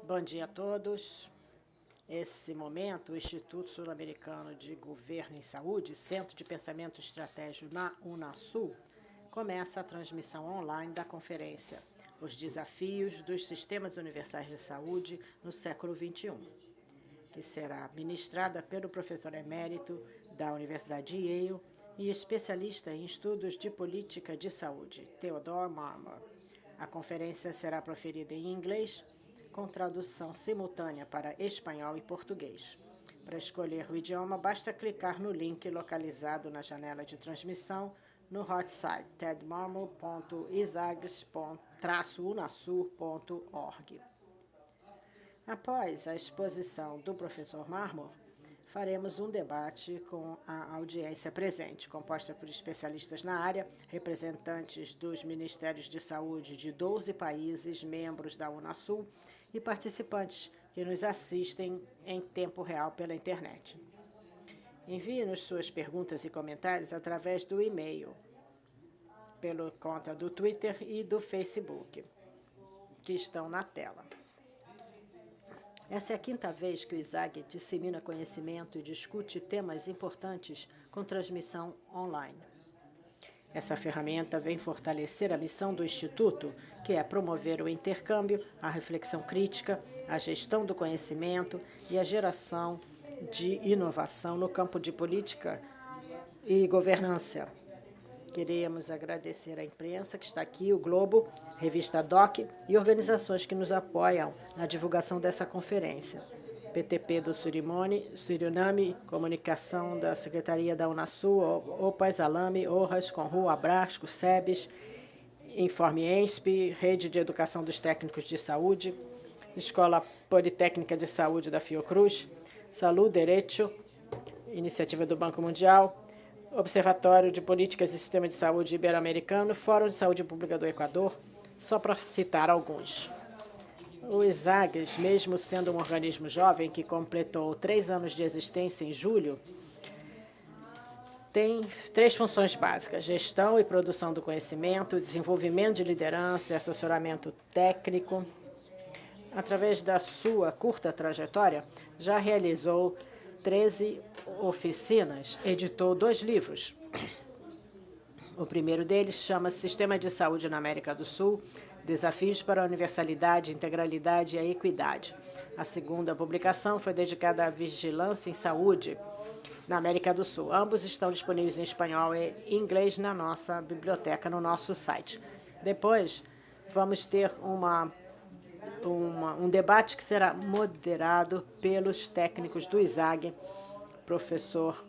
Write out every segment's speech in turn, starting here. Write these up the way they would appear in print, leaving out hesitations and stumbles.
Bom dia a todos. Esse momento, o Instituto Sul-Americano de Governo em Saúde, Centro de Pensamento Estratégico na Unasul, começa a transmissão online da conferência Os Desafios dos Sistemas Universais de Saúde no Século XXI, que será ministrada pelo professor emérito da Universidade de Yale e especialista em estudos de política de saúde, Theodore Marmor. A conferência será proferida em inglês, com tradução simultânea para espanhol e português. Para escolher o idioma, basta clicar no link localizado na janela de transmissão no hot site tedmarmor.isags-unasul.org. Após a exposição do professor Marmor, faremos um debate com a audiência presente, composta por especialistas na área, representantes dos Ministérios de Saúde de 12 países membros da Unasul e participantes que nos assistem em tempo real pela internet. Envie-nos suas perguntas e comentários através do e-mail, pela conta do Twitter e do Facebook, que estão na tela. Essa é a quinta vez que o ISAG dissemina conhecimento e discute temas importantes com transmissão online. Essa ferramenta vem fortalecer a missão do Instituto, que é promover o intercâmbio, a reflexão crítica, a gestão do conhecimento e a geração de inovação no campo de política e governança. Queremos agradecer à imprensa que está aqui, o Globo, Revista DOC e organizações que nos apoiam na divulgação dessa conferência. PTP do Suriname, Comunicação da Secretaria da Unasul, OPAS, Alame, ORAS, Conru, Abrasco, SEBES, Informe ENSP, Rede de Educação dos Técnicos de Saúde, Escola Politécnica de Saúde da Fiocruz, Salud Derecho, Iniciativa do Banco Mundial, Observatório de Políticas e Sistema de Saúde Ibero-Americano, Fórum de Saúde Pública do Equador, só para citar alguns. O ISAGS, mesmo sendo um organismo jovem que completou 3 anos de existência em julho, tem 3 funções básicas: gestão e produção do conhecimento, desenvolvimento de liderança e assessoramento técnico. Através da sua curta trajetória, já realizou 13 oficinas, editou 2 livros. O primeiro deles chama-se Sistema de Saúde na América do Sul, Desafios para a Universalidade, Integralidade e a Equidade. A segunda publicação foi dedicada à vigilância em saúde na América do Sul. Ambos estão disponíveis em espanhol e inglês na nossa biblioteca, no nosso site. Depois, vamos ter um debate que será moderado pelos técnicos do ISAG, professor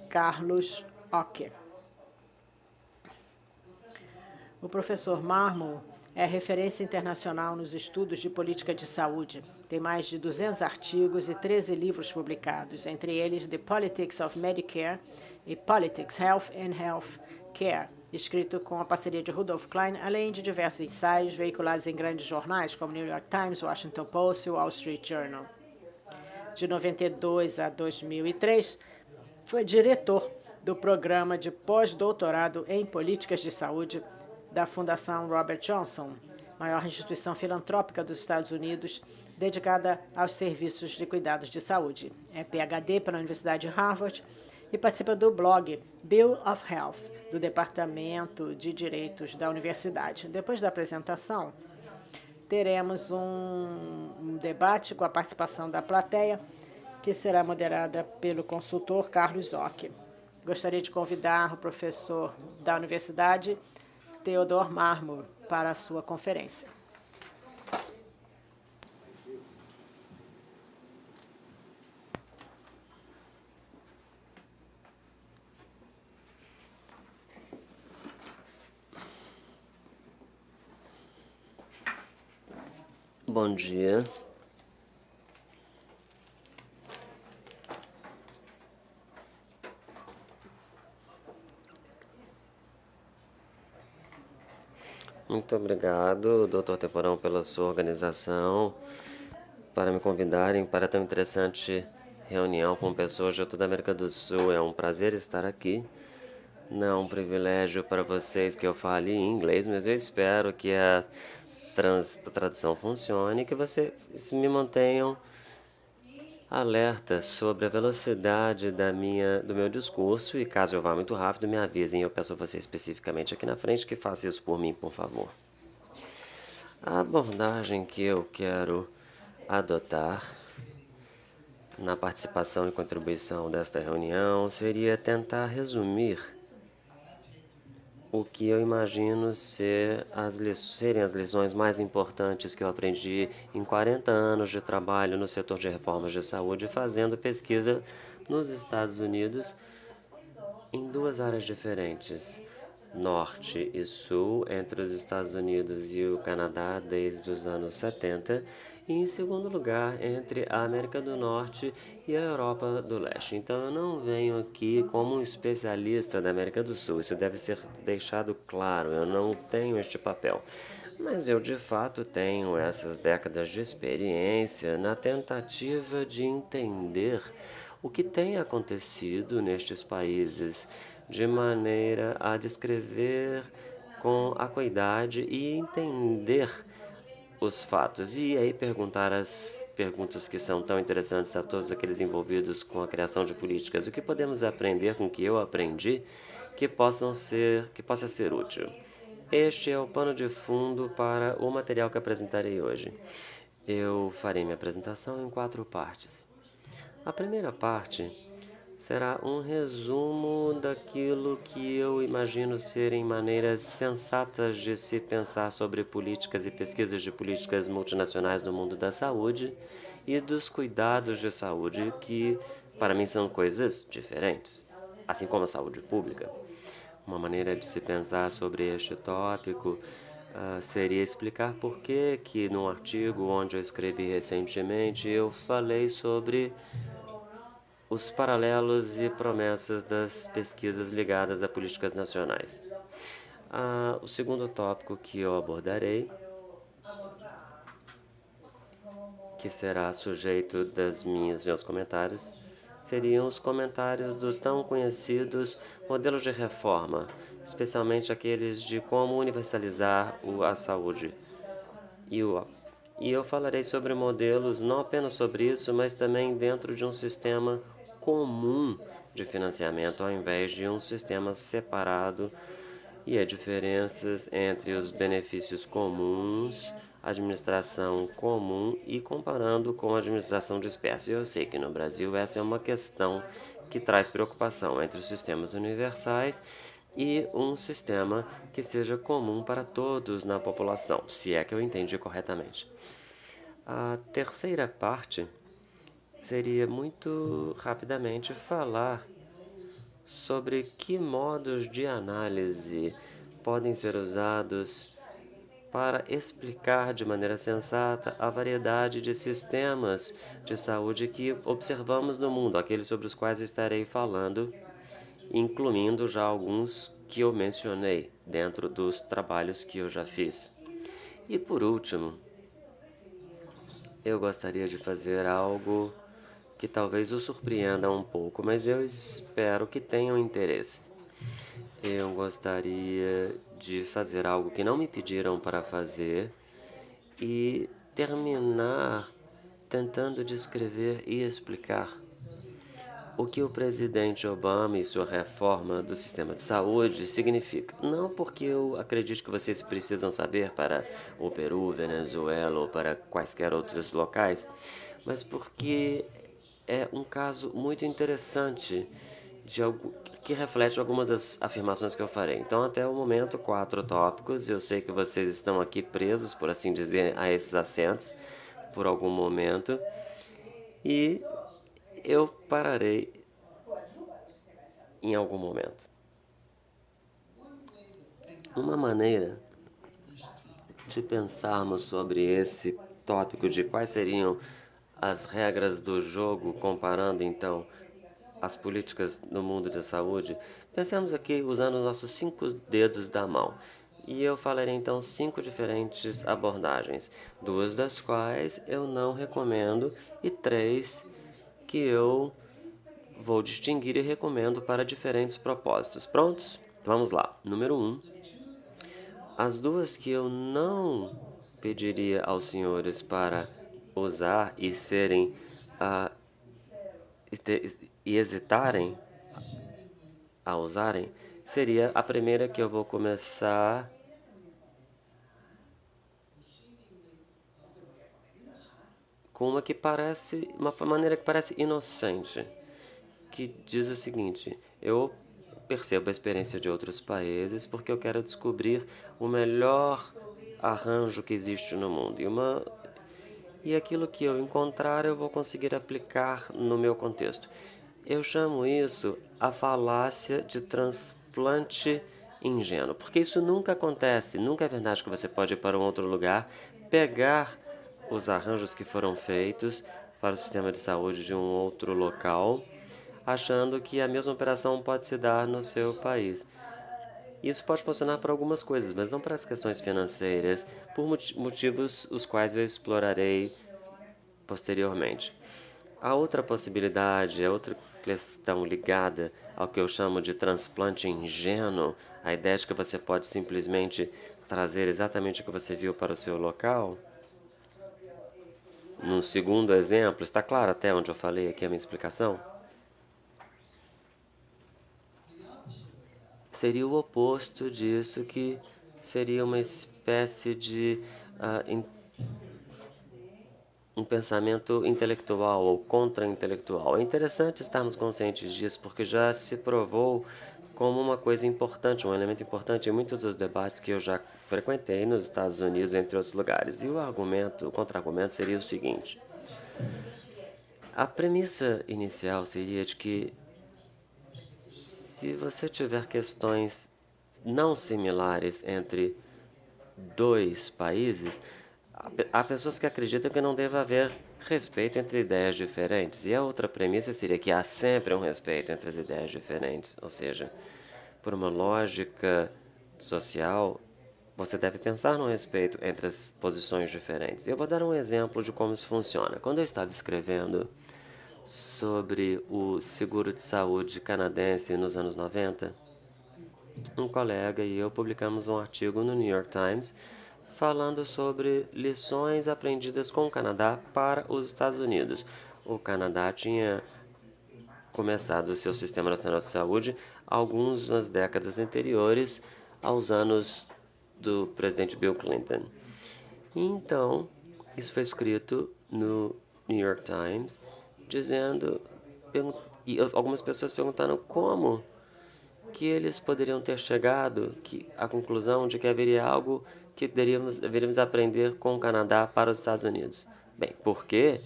Carlos Oque. O professor Marmor é referência internacional nos estudos de política de saúde. Tem mais de 200 artigos e 13 livros publicados, entre eles The Politics of Medicare e Politics, Health and Health Care, escrito com a parceria de Rudolf Klein, além de diversos ensaios veiculados em grandes jornais como New York Times, Washington Post e Wall Street Journal. De 92 a 2003, foi diretor do programa de pós-doutorado em políticas de saúde da Fundação Robert Johnson, maior instituição filantrópica dos Estados Unidos dedicada aos serviços de cuidados de saúde. É PhD pela Universidade de Harvard e participa do blog Bill of Health, do Departamento de Direitos da Universidade. Depois da apresentação, teremos um debate com a participação da plateia, que será moderada pelo consultor Carlos Oque. Gostaria de convidar o professor da Universidade, Theodore Marmor, para a sua conferência. Bom dia. Muito obrigado, Dr. Temporão, pela sua organização, para me convidarem para tão interessante reunião com pessoas de toda a América do Sul. É um prazer estar aqui. Não é um privilégio para vocês que eu fale em inglês, mas eu espero que a tradução funcione e que vocês me mantenham alerta sobre a velocidade do meu discurso e caso eu vá muito rápido, me avisem. Eu peço a você especificamente aqui na frente que faça isso por mim, por favor. A abordagem que eu quero adotar na participação e contribuição desta reunião seria tentar resumir o que eu imagino serem as lições mais importantes que eu aprendi em 40 anos de trabalho no setor de reformas de saúde, fazendo pesquisa nos Estados Unidos em duas áreas diferentes, norte e sul, entre os Estados Unidos e o Canadá desde os anos 70, e em segundo lugar, entre a América do Norte e a Europa do Leste. Então, eu não venho aqui como um especialista da América do Sul, isso deve ser deixado claro, eu não tenho este papel. Mas eu, de fato, tenho essas décadas de experiência na tentativa de entender o que tem acontecido nestes países, de maneira a descrever com acuidade e entender os fatos. E aí perguntar as perguntas que são tão interessantes a todos aqueles envolvidos com a criação de políticas. O que podemos aprender com o que eu aprendi que possa ser útil? Este é o pano de fundo para o material que apresentarei hoje. Eu farei minha apresentação em 4 partes. A primeira parte será um resumo daquilo que eu imagino serem maneiras sensatas de se pensar sobre políticas e pesquisas de políticas multinacionais no mundo da saúde e dos cuidados de saúde, que para mim são coisas diferentes, assim como a saúde pública. Uma maneira de se pensar sobre este tópico seria explicar por que num artigo onde eu escrevi recentemente eu falei sobre os paralelos e promessas das pesquisas ligadas a políticas nacionais. O segundo tópico que eu abordarei, que será sujeito dos meus comentários, seriam os comentários dos tão conhecidos modelos de reforma, especialmente aqueles de como universalizar a saúde. E eu falarei sobre modelos, não apenas sobre isso, mas também dentro de um sistema comum de financiamento, ao invés de um sistema separado, e as diferenças entre os benefícios comuns, administração comum e comparando com a administração dispersa. Eu sei que no Brasil essa é uma questão que traz preocupação entre os sistemas universais e um sistema que seja comum para todos na população, se é que eu entendi corretamente. A terceira parte seria muito rapidamente falar sobre que modos de análise podem ser usados para explicar de maneira sensata a variedade de sistemas de saúde que observamos no mundo, aqueles sobre os quais eu estarei falando, incluindo já alguns que eu mencionei dentro dos trabalhos que eu já fiz. E por último, eu gostaria de fazer algo que talvez o surpreenda um pouco, mas eu espero que tenham interesse. Eu gostaria de fazer algo que não me pediram para fazer e terminar tentando descrever e explicar o que o presidente Obama e sua reforma do sistema de saúde significa. Não porque eu acredito que vocês precisam saber para o Peru, Venezuela ou para quaisquer outros locais, mas porque é um caso muito interessante que reflete algumas das afirmações que eu farei. Então, até o momento, 4 tópicos. Eu sei que vocês estão aqui presos, por assim dizer, a esses assentos por algum momento. E eu pararei em algum momento. Uma maneira de pensarmos sobre esse tópico de quais seriam as regras do jogo, comparando então as políticas no mundo da saúde, pensamos aqui usando os nossos 5 dedos da mão. E eu falarei então 5 diferentes abordagens, 2 das quais eu não recomendo e 3 que eu vou distinguir e recomendo para diferentes propósitos. Prontos? Vamos lá. Número 1. As 2 que eu não pediria aos senhores para usar e serem e hesitarem a usarem seria a primeira que eu vou começar com uma maneira que parece inocente, que diz o seguinte: eu percebo a experiência de outros países porque eu quero descobrir o melhor arranjo que existe no mundo. E aquilo que eu encontrar, eu vou conseguir aplicar no meu contexto. Eu chamo isso a falácia de transplante ingênuo, porque isso nunca acontece. Nunca é verdade que você pode ir para um outro lugar, pegar os arranjos que foram feitos para o sistema de saúde de um outro local, achando que a mesma operação pode se dar no seu país. Isso pode funcionar para algumas coisas, mas não para as questões financeiras, por motivos os quais eu explorarei posteriormente. A outra possibilidade, a outra questão ligada ao que eu chamo de transplante ingênuo, a ideia de que você pode simplesmente trazer exatamente o que você viu para o seu local. No segundo exemplo, está claro até onde eu falei aqui a minha explicação? Seria o oposto disso, que seria uma espécie de um pensamento intelectual ou contra-intelectual. É interessante estarmos conscientes disso, porque já se provou como uma coisa importante, um elemento importante em muitos dos debates que eu já frequentei nos Estados Unidos, entre outros lugares. E o contra-argumento seria o seguinte: a premissa inicial seria de que se você tiver questões não similares entre dois países, há pessoas que acreditam que não deve haver respeito entre ideias diferentes. E a outra premissa seria que há sempre um respeito entre as ideias diferentes. Ou seja, por uma lógica social, você deve pensar no respeito entre as posições diferentes. Eu vou dar um exemplo de como isso funciona. Quando eu estava escrevendo sobre o seguro de saúde canadense nos anos 90, um colega e eu publicamos um artigo no New York Times falando sobre lições aprendidas com o Canadá para os Estados Unidos. O Canadá tinha começado o seu Sistema Nacional de Saúde algumas décadas anteriores aos anos do presidente Bill Clinton. Então, isso foi escrito no New York Times, e algumas pessoas perguntaram como que eles poderiam ter chegado à conclusão de que haveria algo que deveríamos aprender com o Canadá para os Estados Unidos. Bem, por quê?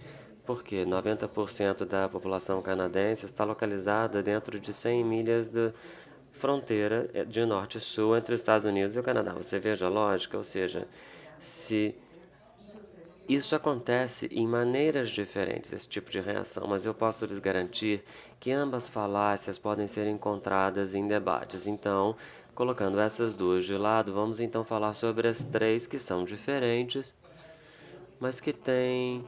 Porque 90% da população canadense está localizada dentro de 100 milhas de fronteira de norte e sul entre os Estados Unidos e o Canadá. Você veja a lógica, ou seja, se isso acontece em maneiras diferentes, esse tipo de reação, mas eu posso lhes garantir que ambas falácias podem ser encontradas em debates. Então, colocando essas duas de lado, vamos então falar sobre as três que são diferentes, mas que têm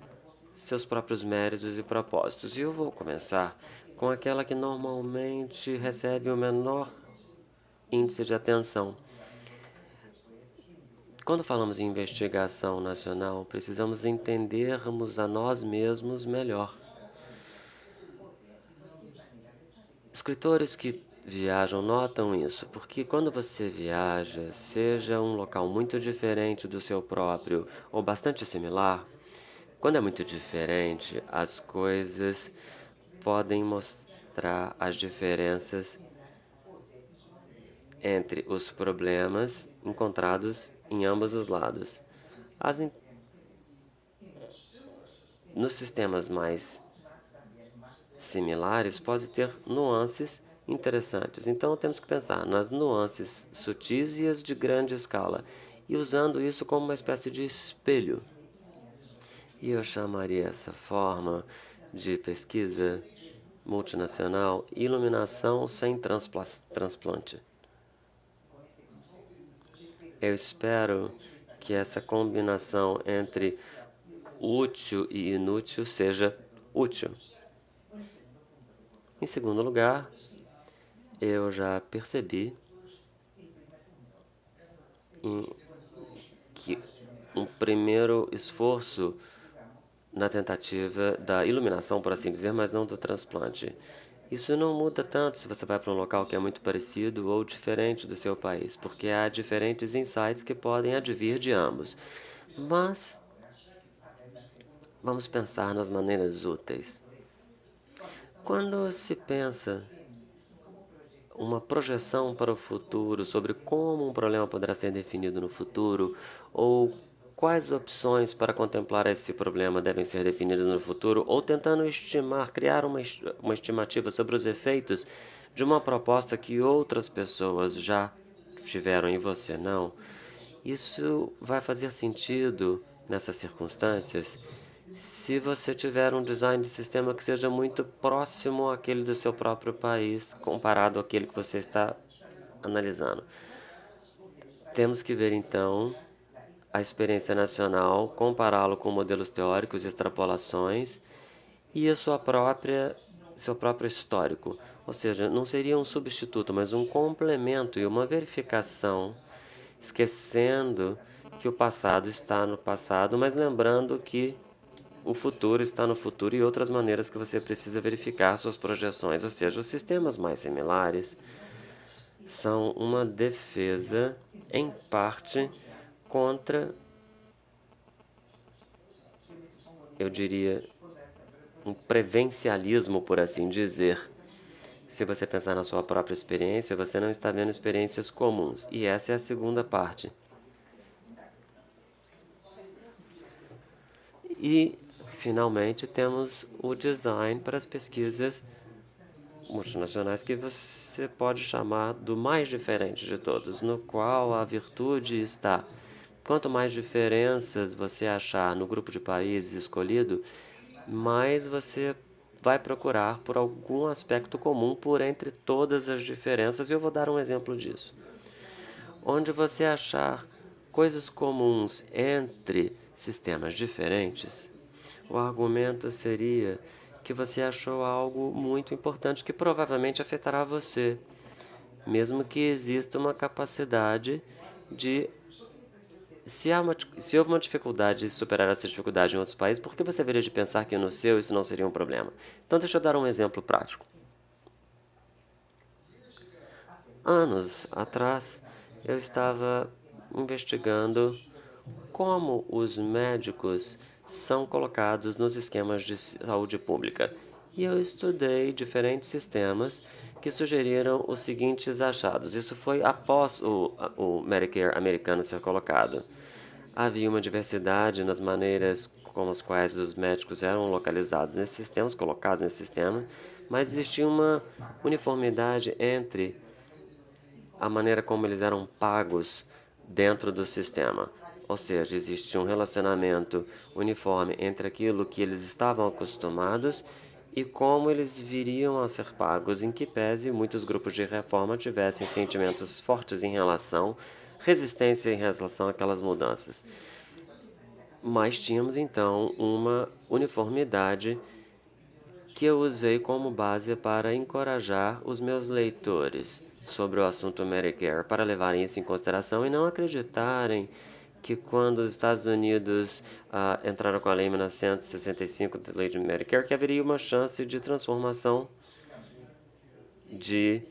seus próprios méritos e propósitos. E eu vou começar com aquela que normalmente recebe o menor índice de atenção. Quando falamos em investigação nacional, precisamos entendermos a nós mesmos melhor. Escritores que viajam notam isso, porque quando você viaja, seja um local muito diferente do seu próprio ou bastante similar, quando é muito diferente, as coisas podem mostrar as diferenças entre os problemas encontrados em ambos os lados. Nos sistemas mais similares, pode ter nuances interessantes. Então, temos que pensar nas nuances sutis e as de grande escala, e usando isso como uma espécie de espelho. E eu chamaria essa forma de pesquisa multinacional iluminação sem transplante. Eu espero que essa combinação entre útil e inútil seja útil. Em segundo lugar, eu já percebi que um primeiro esforço na tentativa da iluminação, por assim dizer, mas não do transplante. Isso não muda tanto se você vai para um local que é muito parecido ou diferente do seu país, porque há diferentes insights que podem advir de ambos. Mas vamos pensar nas maneiras úteis. Quando se pensa uma projeção para o futuro sobre como um problema poderá ser definido no futuro ou quais opções para contemplar esse problema devem ser definidas no futuro, ou tentando estimar, criar uma estimativa sobre os efeitos de uma proposta que outras pessoas já tiveram e você não, isso vai fazer sentido nessas circunstâncias se você tiver um design de sistema que seja muito próximo àquele do seu próprio país, comparado àquele que você está analisando. Temos que ver, então, a experiência nacional, compará-lo com modelos teóricos, extrapolações e seu próprio histórico. Ou seja, não seria um substituto, mas um complemento e uma verificação, esquecendo que o passado está no passado, mas lembrando que o futuro está no futuro e outras maneiras que você precisa verificar suas projeções. Ou seja, os sistemas mais similares são uma defesa, em parte, contra, eu diria, um prevencialismo, por assim dizer. Se você pensar na sua própria experiência, você não está vendo experiências comuns. E essa é a segunda parte. E, finalmente, temos o design para as pesquisas multinacionais que você pode chamar do mais diferente de todos, no qual a virtude está. Quanto mais diferenças você achar no grupo de países escolhido, mais você vai procurar por algum aspecto comum por entre todas as diferenças, e eu vou dar um exemplo disso. Onde você achar coisas comuns entre sistemas diferentes, o argumento seria que você achou algo muito importante que provavelmente afetará você, mesmo que exista uma capacidade de... Se houve uma dificuldade de superar essa dificuldade em outros países, por que você haveria de pensar que no seu isso não seria um problema? Então, deixa eu dar um exemplo prático. Anos atrás, eu estava investigando como os médicos são colocados nos esquemas de saúde pública. E eu estudei diferentes sistemas que sugeriram os seguintes achados. Isso foi após o Medicare americano ser colocado. Havia uma diversidade nas maneiras como as quais os médicos eram localizados nesses sistemas, colocados nesse sistema, mas existia uma uniformidade entre a maneira como eles eram pagos dentro do sistema. Ou seja, existia um relacionamento uniforme entre aquilo que eles estavam acostumados e como eles viriam a ser pagos, em que pese muitos grupos de reforma tivessem sentimentos fortes em relação, resistência em relação àquelas mudanças. Mas tínhamos então uma uniformidade que eu usei como base para encorajar os meus leitores sobre o assunto Medicare, para levarem isso em consideração e não acreditarem que quando os Estados Unidos entraram com a Lei 1965 da Lei de Medicare, que haveria uma chance de transformação de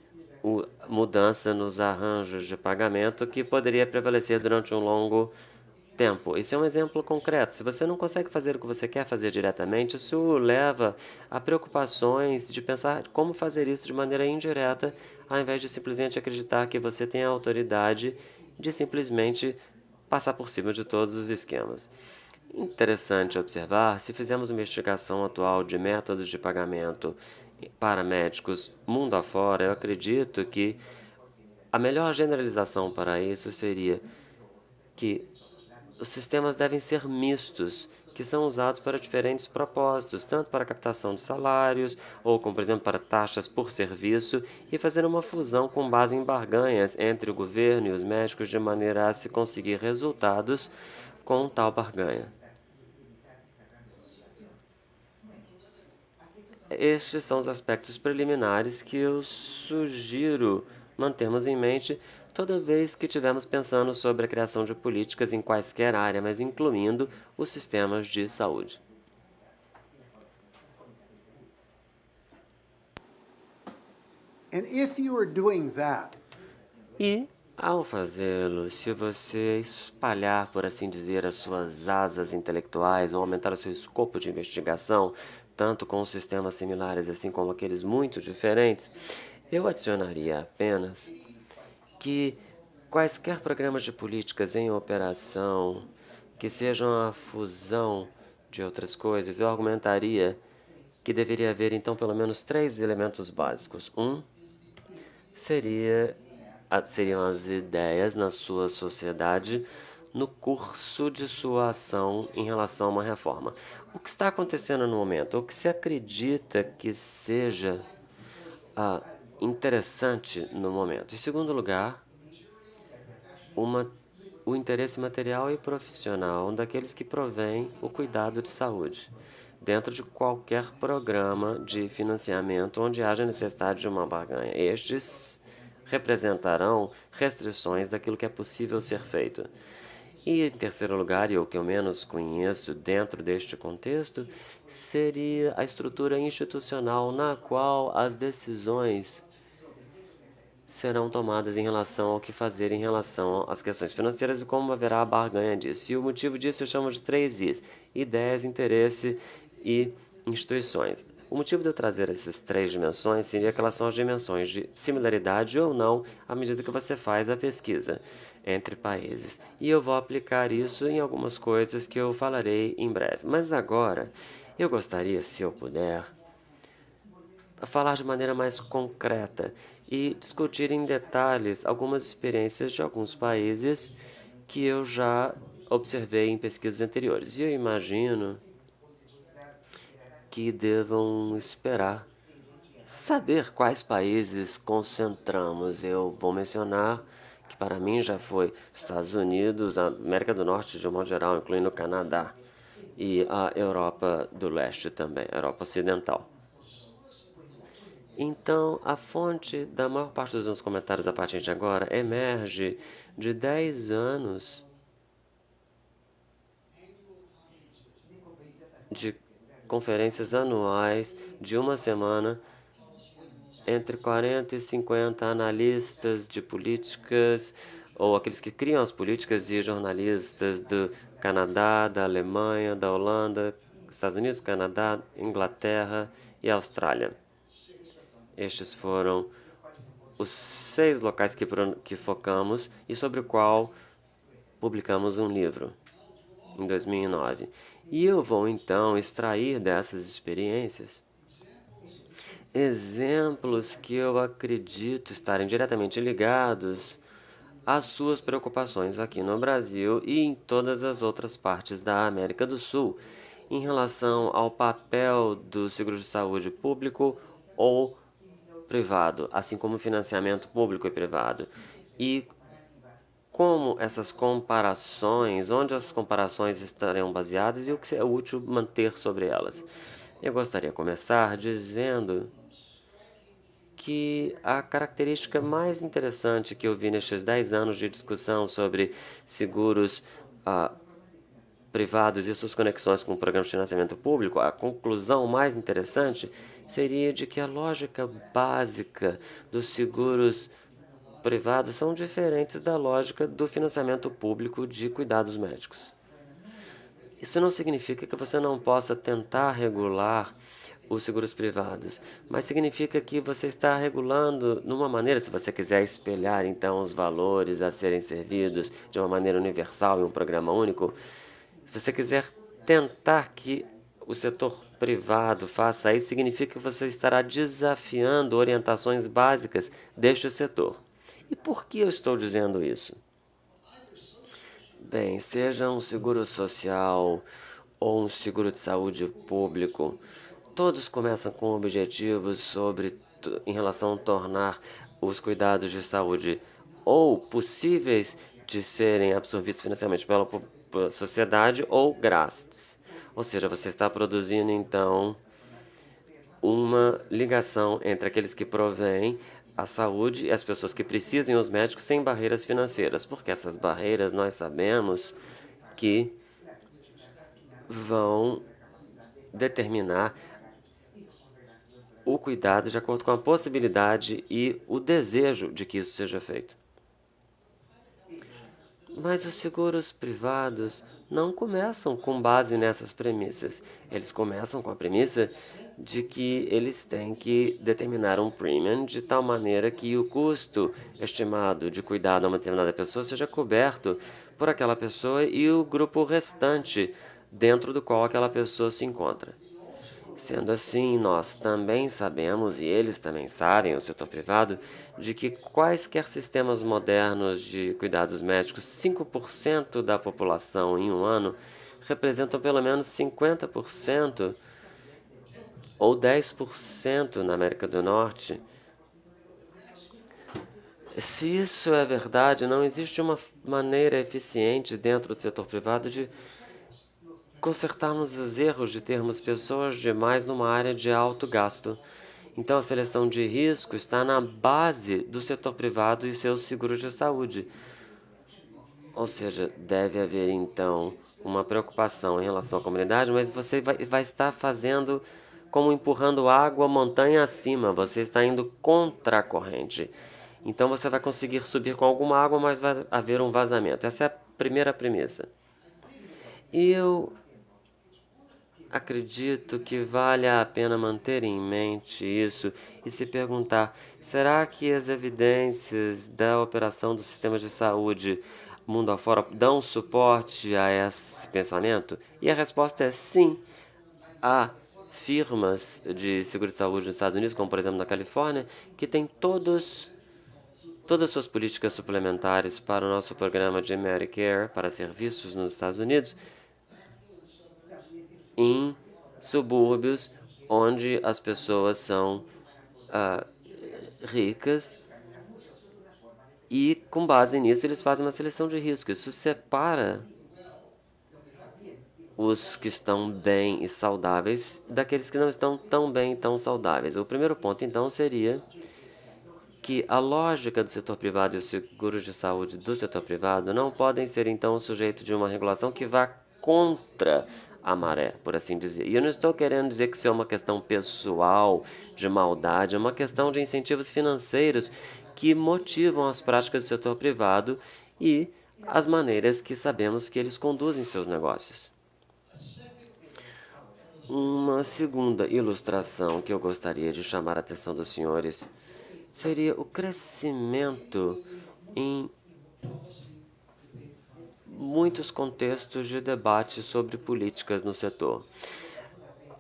mudança nos arranjos de pagamento que poderia prevalecer durante um longo tempo. Esse é um exemplo concreto. Se você não consegue fazer o que você quer fazer diretamente, isso leva a preocupações de pensar como fazer isso de maneira indireta, ao invés de simplesmente acreditar que você tem a autoridade de simplesmente passar por cima de todos os esquemas. Interessante observar, se fizermos uma investigação atual de métodos de pagamento para médicos mundo afora, eu acredito que a melhor generalização para isso seria que os sistemas devem ser mistos, que são usados para diferentes propósitos, tanto para a captação de salários, ou como, por exemplo, para taxas por serviço, e fazer uma fusão com base em barganhas entre o governo e os médicos, de maneira a se conseguir resultados com tal barganha. Estes são os aspectos preliminares que eu sugiro mantermos em mente toda vez que estivermos pensando sobre a criação de políticas em quaisquer área, mas incluindo os sistemas de saúde. And if you are doing that, E, ao fazê-lo, se você espalhar, por assim dizer, as suas asas intelectuais ou aumentar o seu escopo de investigação, tanto com sistemas similares assim como aqueles muito diferentes, eu adicionaria apenas que quaisquer programas de políticas em operação que sejam a fusão de outras coisas, eu argumentaria que deveria haver, então, pelo menos 3 elementos básicos. Seriam as ideias na sua sociedade no curso de sua ação em relação a uma reforma. O que está acontecendo no momento? O que se acredita que seja interessante no momento? Em segundo lugar, o interesse material e profissional daqueles que provêm o cuidado de saúde, dentro de qualquer programa de financiamento onde haja necessidade de uma barganha. Estes representarão restrições daquilo que é possível ser feito. E, em terceiro lugar, e o que eu menos conheço dentro deste contexto, seria a estrutura institucional na qual as decisões serão tomadas em relação ao que fazer em relação às questões financeiras e como haverá a barganha disso. E o motivo disso eu chamo de 3 Is: ideias, interesse e instituições. O motivo de eu trazer essas 3 dimensões seria que elas são as dimensões de similaridade ou não à medida que você faz a pesquisa entre países. E eu vou aplicar isso em algumas coisas que eu falarei em breve. Mas agora, eu gostaria, se eu puder, falar de maneira mais concreta e discutir em detalhes algumas experiências de alguns países que eu já observei em pesquisas anteriores. E eu imagino que devam esperar saber quais países concentramos. Eu vou mencionar que para mim já foi Estados Unidos, a América do Norte de um modo geral, incluindo o Canadá, e a Europa do Leste também, a Europa Ocidental. Então, a fonte da maior parte dos meus comentários a partir de agora emerge de 10 anos de conferências anuais de uma semana entre 40 e 50 analistas de políticas, ou aqueles que criam as políticas, e jornalistas do Canadá, da Alemanha, da Holanda, Estados Unidos, Canadá, Inglaterra e Austrália. Estes foram os 6 locais que focamos e sobre o qual publicamos um livro em 2009. E eu vou, então, extrair dessas experiências exemplos que eu acredito estarem diretamente ligados às suas preocupações aqui no Brasil e em todas as outras partes da América do Sul em relação ao papel do seguro de saúde público ou privado, assim como financiamento público e privado. E como essas comparações, onde essas comparações estarão baseadas e o que é útil manter sobre elas. Eu gostaria de começar dizendo que a característica mais interessante que eu vi nestes 10 anos de discussão sobre seguros privados e suas conexões com o programa de financiamento público, a conclusão mais interessante seria de que a lógica básica dos seguros privados são diferentes da lógica do financiamento público de cuidados médicos. Isso não significa que você não possa tentar regular os seguros privados, mas significa que você está regulando numa maneira, se você quiser espelhar então os valores a serem servidos de uma maneira universal em um programa único, se você quiser tentar que o setor privado faça isso, significa que você estará desafiando orientações básicas deste setor. E por que eu estou dizendo isso? Bem, seja um seguro social ou um seguro de saúde público, todos começam com objetivos em relação a tornar os cuidados de saúde ou possíveis de serem absorvidos financeiramente pela sociedade ou grátis. Ou seja, você está produzindo, então, uma ligação entre aqueles que provêm a saúde e as pessoas que precisam, os médicos, sem barreiras financeiras, porque essas barreiras nós sabemos que vão determinar o cuidado de acordo com a possibilidade e o desejo de que isso seja feito. Mas os seguros privados não começam com base nessas premissas. Eles começam com a premissa de que eles têm que determinar um premium de tal maneira que o custo estimado de cuidar de uma determinada pessoa seja coberto por aquela pessoa e o grupo restante dentro do qual aquela pessoa se encontra. Sendo assim, nós também sabemos, e eles também sabem, o setor privado, de que quaisquer sistemas modernos de cuidados médicos, 5% da população em um ano, representam pelo menos 50% ou 10% na América do Norte. Se isso é verdade, não existe uma maneira eficiente dentro do setor privado de consertarmos os erros de termos pessoas demais numa área de alto gasto. Então, a seleção de risco está na base do setor privado e seus seguros de saúde. Ou seja, deve haver, então, uma preocupação em relação à comunidade, mas você vai estar fazendo como empurrando água montanha acima. Você está indo contra a corrente. Então, você vai conseguir subir com alguma água, mas vai haver um vazamento. Essa é a primeira premissa. E eu acredito que vale a pena manter em mente isso e se perguntar, será que as evidências da operação dos sistemas de saúde mundo afora dão suporte a esse pensamento? E a resposta é sim. Há firmas de seguro de saúde nos Estados Unidos, como por exemplo na Califórnia, que têm todas as suas políticas suplementares para o nosso programa de Medicare, para serviços nos Estados Unidos, em subúrbios onde as pessoas são ricas e, com base nisso, eles fazem uma seleção de risco. Isso separa os que estão bem e saudáveis daqueles que não estão tão bem e tão saudáveis. O primeiro ponto, então, seria que a lógica do setor privado e os seguros de saúde do setor privado não podem ser, então, sujeito de uma regulação que vá contra a maré, por assim dizer. E eu não estou querendo dizer que isso é uma questão pessoal, de maldade, é uma questão de incentivos financeiros que motivam as práticas do setor privado e as maneiras que sabemos que eles conduzem seus negócios. Uma segunda ilustração que eu gostaria de chamar a atenção dos senhores seria o crescimento em muitos contextos de debate sobre políticas no setor.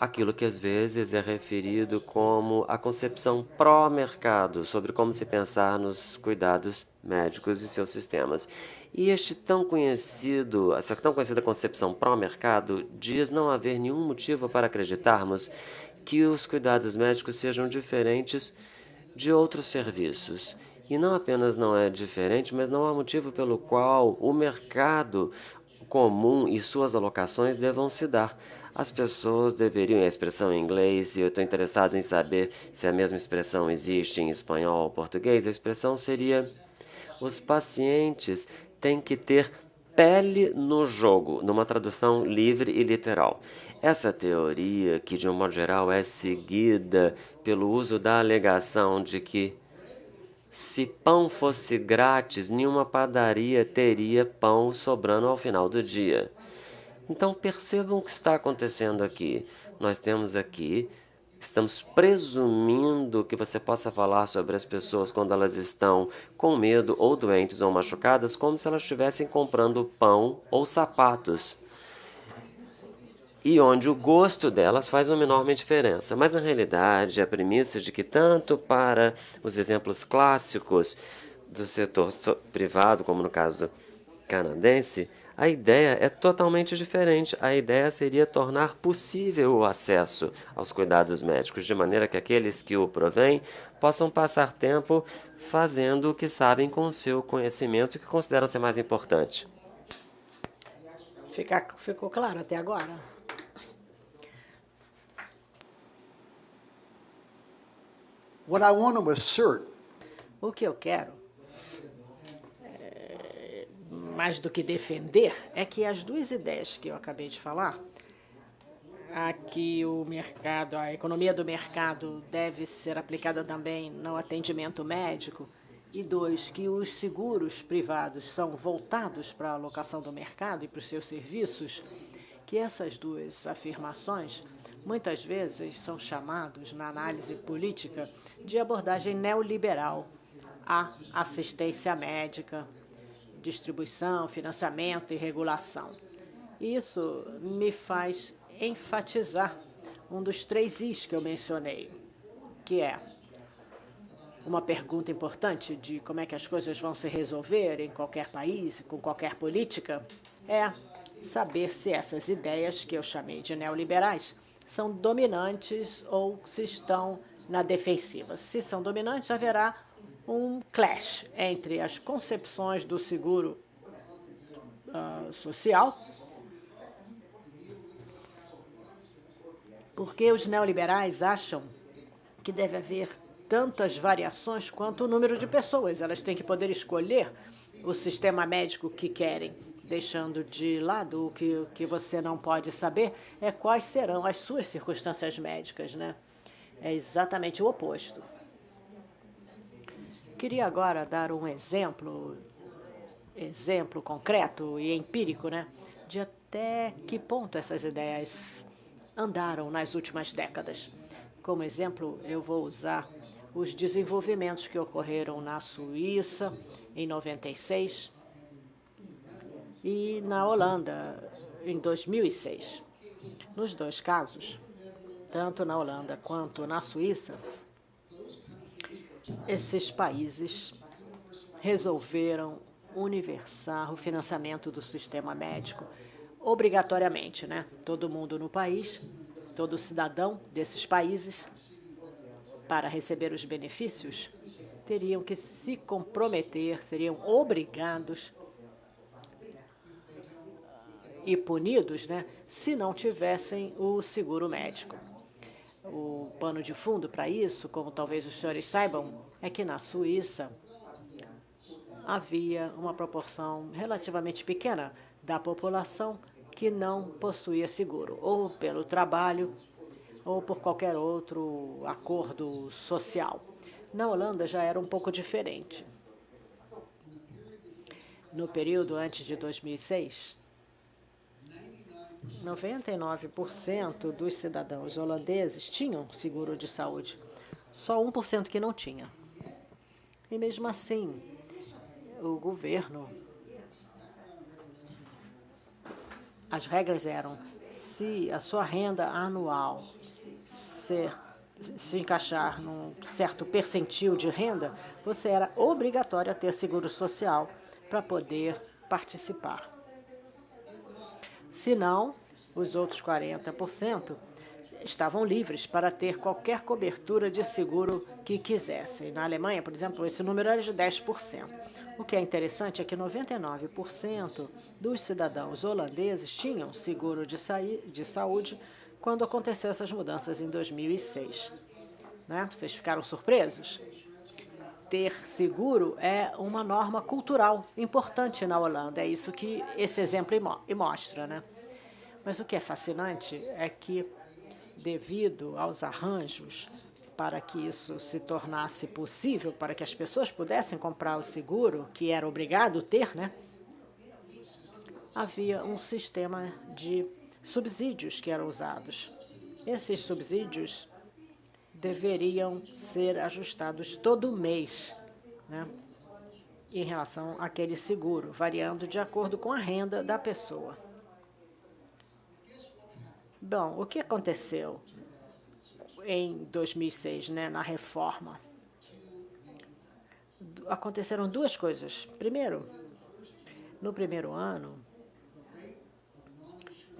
Aquilo que às vezes é referido como a concepção pró-mercado, sobre como se pensar nos cuidados médicos e seus sistemas. E essa tão conhecida concepção pró-mercado diz não haver nenhum motivo para acreditarmos que os cuidados médicos sejam diferentes de outros serviços. E não apenas não é diferente, mas não há motivo pelo qual o mercado comum e suas alocações devam se dar. As pessoas deveriam, a expressão em inglês, e eu estou interessado em saber se a mesma expressão existe em espanhol ou português, a expressão seria: os pacientes têm que ter pele no jogo, numa tradução livre e literal. Essa teoria, que de um modo geral é seguida pelo uso da alegação de que se pão fosse grátis, nenhuma padaria teria pão sobrando ao final do dia. Então percebam o que está acontecendo aqui. Estamos presumindo que você possa falar sobre as pessoas quando elas estão com medo ou doentes ou machucadas, como se elas estivessem comprando pão ou sapatos. E onde o gosto delas faz uma enorme diferença. Mas, na realidade, a premissa de que tanto para os exemplos clássicos do setor privado, como no caso canadense, a ideia é totalmente diferente. A ideia seria tornar possível o acesso aos cuidados médicos, de maneira que aqueles que o provêm possam passar tempo fazendo o que sabem com o seu conhecimento e que consideram ser mais importante. Ficou claro até agora? What I want to assert O que eu quero, mais do que defender, é que as duas ideias que eu acabei de falar, aqui o mercado, a economia do mercado deve ser aplicada também no atendimento médico, e dois, que os seguros privados são voltados para a alocação do mercado e para os seus serviços, que essas duas afirmações muitas vezes são chamados, na análise política, de abordagem neoliberal à assistência médica, distribuição, financiamento e regulação. Isso me faz enfatizar um dos 3 Is que eu mencionei, que é uma pergunta importante de como é que as coisas vão se resolver em qualquer país, com qualquer política, é saber se essas ideias que eu chamei de neoliberais são dominantes ou se estão na defensiva. Se são dominantes, haverá um clash entre as concepções do seguro social, porque os neoliberais acham que deve haver tantas variações quanto o número de pessoas. Elas têm que poder escolher o sistema médico que querem, deixando de lado o que você não pode saber é quais serão as suas circunstâncias médicas, né? É exatamente o oposto. Queria agora dar um exemplo concreto e empírico, né, de até que ponto essas ideias andaram nas últimas décadas. Como exemplo, eu vou usar os desenvolvimentos que ocorreram na Suíça em 96 e na Holanda em 2006. Nos dois casos, tanto na Holanda quanto na Suíça, esses países resolveram universar o financiamento do sistema médico obrigatoriamente, né? Todo mundo no país, todo cidadão desses países, para receber os benefícios, teriam que se comprometer, seriam obrigados e punidos, né, se não tivessem o seguro médico. O pano de fundo para isso, como talvez os senhores saibam, é que na Suíça havia uma proporção relativamente pequena da população que não possuía seguro, ou pelo trabalho, ou por qualquer outro acordo social. Na Holanda já era um pouco diferente. No período antes de 2006, 99% dos cidadãos holandeses tinham seguro de saúde, só 1% que não tinha. E mesmo assim, o governo, as regras eram, se a sua renda anual se encaixar num certo percentil de renda, você era obrigatório a ter seguro social para poder participar. Se não, os outros 40% estavam livres para ter qualquer cobertura de seguro que quisessem. Na Alemanha, por exemplo, esse número era de 10%. O que é interessante é que 99% dos cidadãos holandeses tinham seguro de saúde quando aconteceram essas mudanças em 2006. Né? Vocês ficaram surpresos? Ter seguro é uma norma cultural importante na Holanda. É isso que esse exemplo mostra, né? Mas o que é fascinante é que, devido aos arranjos para que isso se tornasse possível, para que as pessoas pudessem comprar o seguro, que era obrigado ter, né? Havia um sistema de subsídios que eram usados. Esses subsídios deveriam ser ajustados todo mês, né, em relação àquele seguro, variando de acordo com a renda da pessoa. Bom, o que aconteceu em 2006, né, na reforma? Aconteceram duas coisas. Primeiro, no primeiro ano,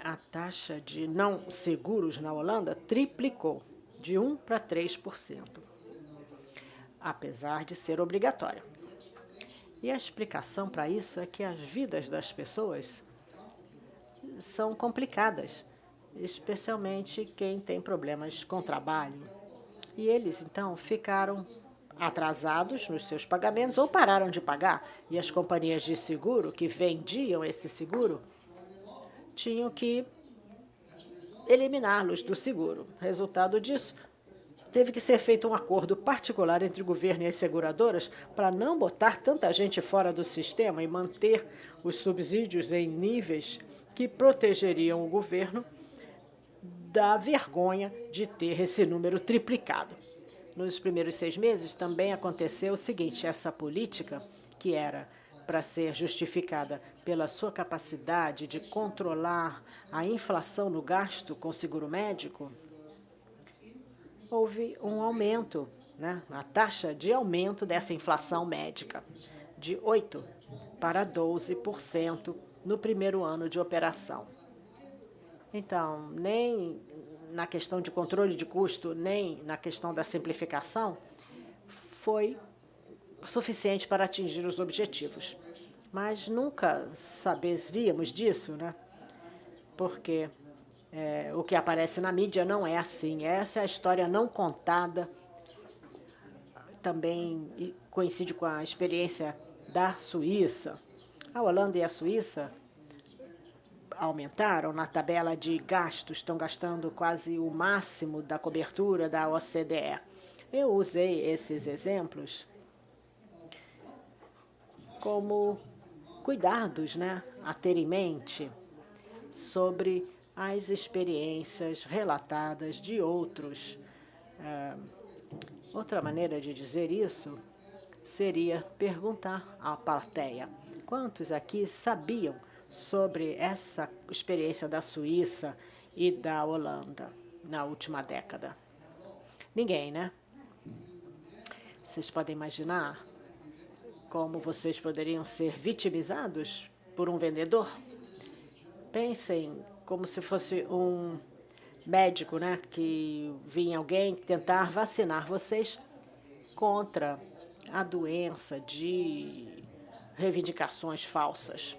a taxa de não seguros na Holanda triplicou, de 1% para 3%, apesar de ser obrigatória. E a explicação para isso é que as vidas das pessoas são complicadas, especialmente quem tem problemas com trabalho. E eles, então, ficaram atrasados nos seus pagamentos ou pararam de pagar. E as companhias de seguro que vendiam esse seguro tinham que eliminá-los do seguro. Resultado disso, teve que ser feito um acordo particular entre o governo e as seguradoras para não botar tanta gente fora do sistema e manter os subsídios em níveis que protegeriam o governo da vergonha de ter esse número triplicado. Nos primeiros 6 meses também aconteceu o seguinte: essa política, que era para ser justificada pela sua capacidade de controlar a inflação no gasto com seguro médico, houve um aumento, a taxa de aumento dessa inflação médica, de 8% para 12% no primeiro ano de operação. Então, nem na questão de controle de custo, nem na questão da simplificação, foi suficiente para atingir os objetivos. Mas nunca saberíamos disso, porque o que aparece na mídia não é assim. Essa é a história não contada. Também coincide com a experiência da Suíça. A Holanda e a Suíça aumentaram na tabela de gastos, estão gastando quase o máximo da cobertura da OCDE. Eu usei esses exemplos como cuidados, a ter em mente sobre as experiências relatadas de outros. Outra maneira de dizer isso seria perguntar à plateia: quantos aqui sabiam sobre essa experiência da Suíça e da Holanda na última década? Ninguém, Vocês podem imaginar como vocês poderiam ser vitimizados por um vendedor? Pensem como se fosse um médico, que vinha alguém tentar vacinar vocês contra a doença de reivindicações falsas.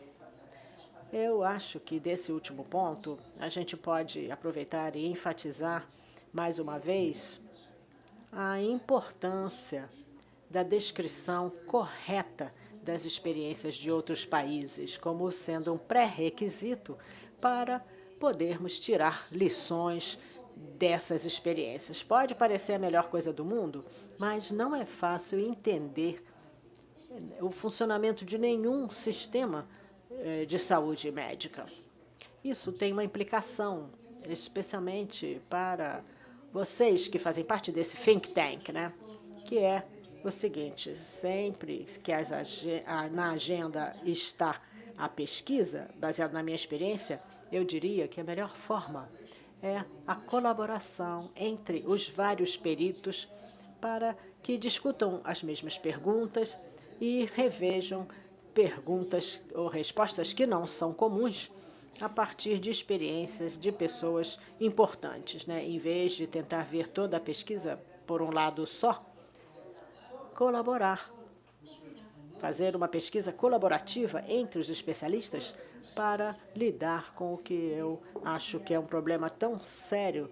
Eu acho que desse último ponto a gente pode aproveitar e enfatizar mais uma vez a importância da descrição correta das experiências de outros países, como sendo um pré-requisito para podermos tirar lições dessas experiências. Pode parecer a melhor coisa do mundo, mas não é fácil entender o funcionamento de nenhum sistema de saúde médica. Isso tem uma implicação, especialmente para vocês que fazem parte desse think tank, que é o seguinte: sempre que na agenda está a pesquisa, baseado na minha experiência, eu diria que a melhor forma é a colaboração entre os vários peritos para que discutam as mesmas perguntas e revejam perguntas ou respostas que não são comuns a partir de experiências de pessoas importantes, Em vez de tentar ver toda a pesquisa por um lado só, colaborar, fazer uma pesquisa colaborativa entre os especialistas para lidar com o que eu acho que é um problema tão sério,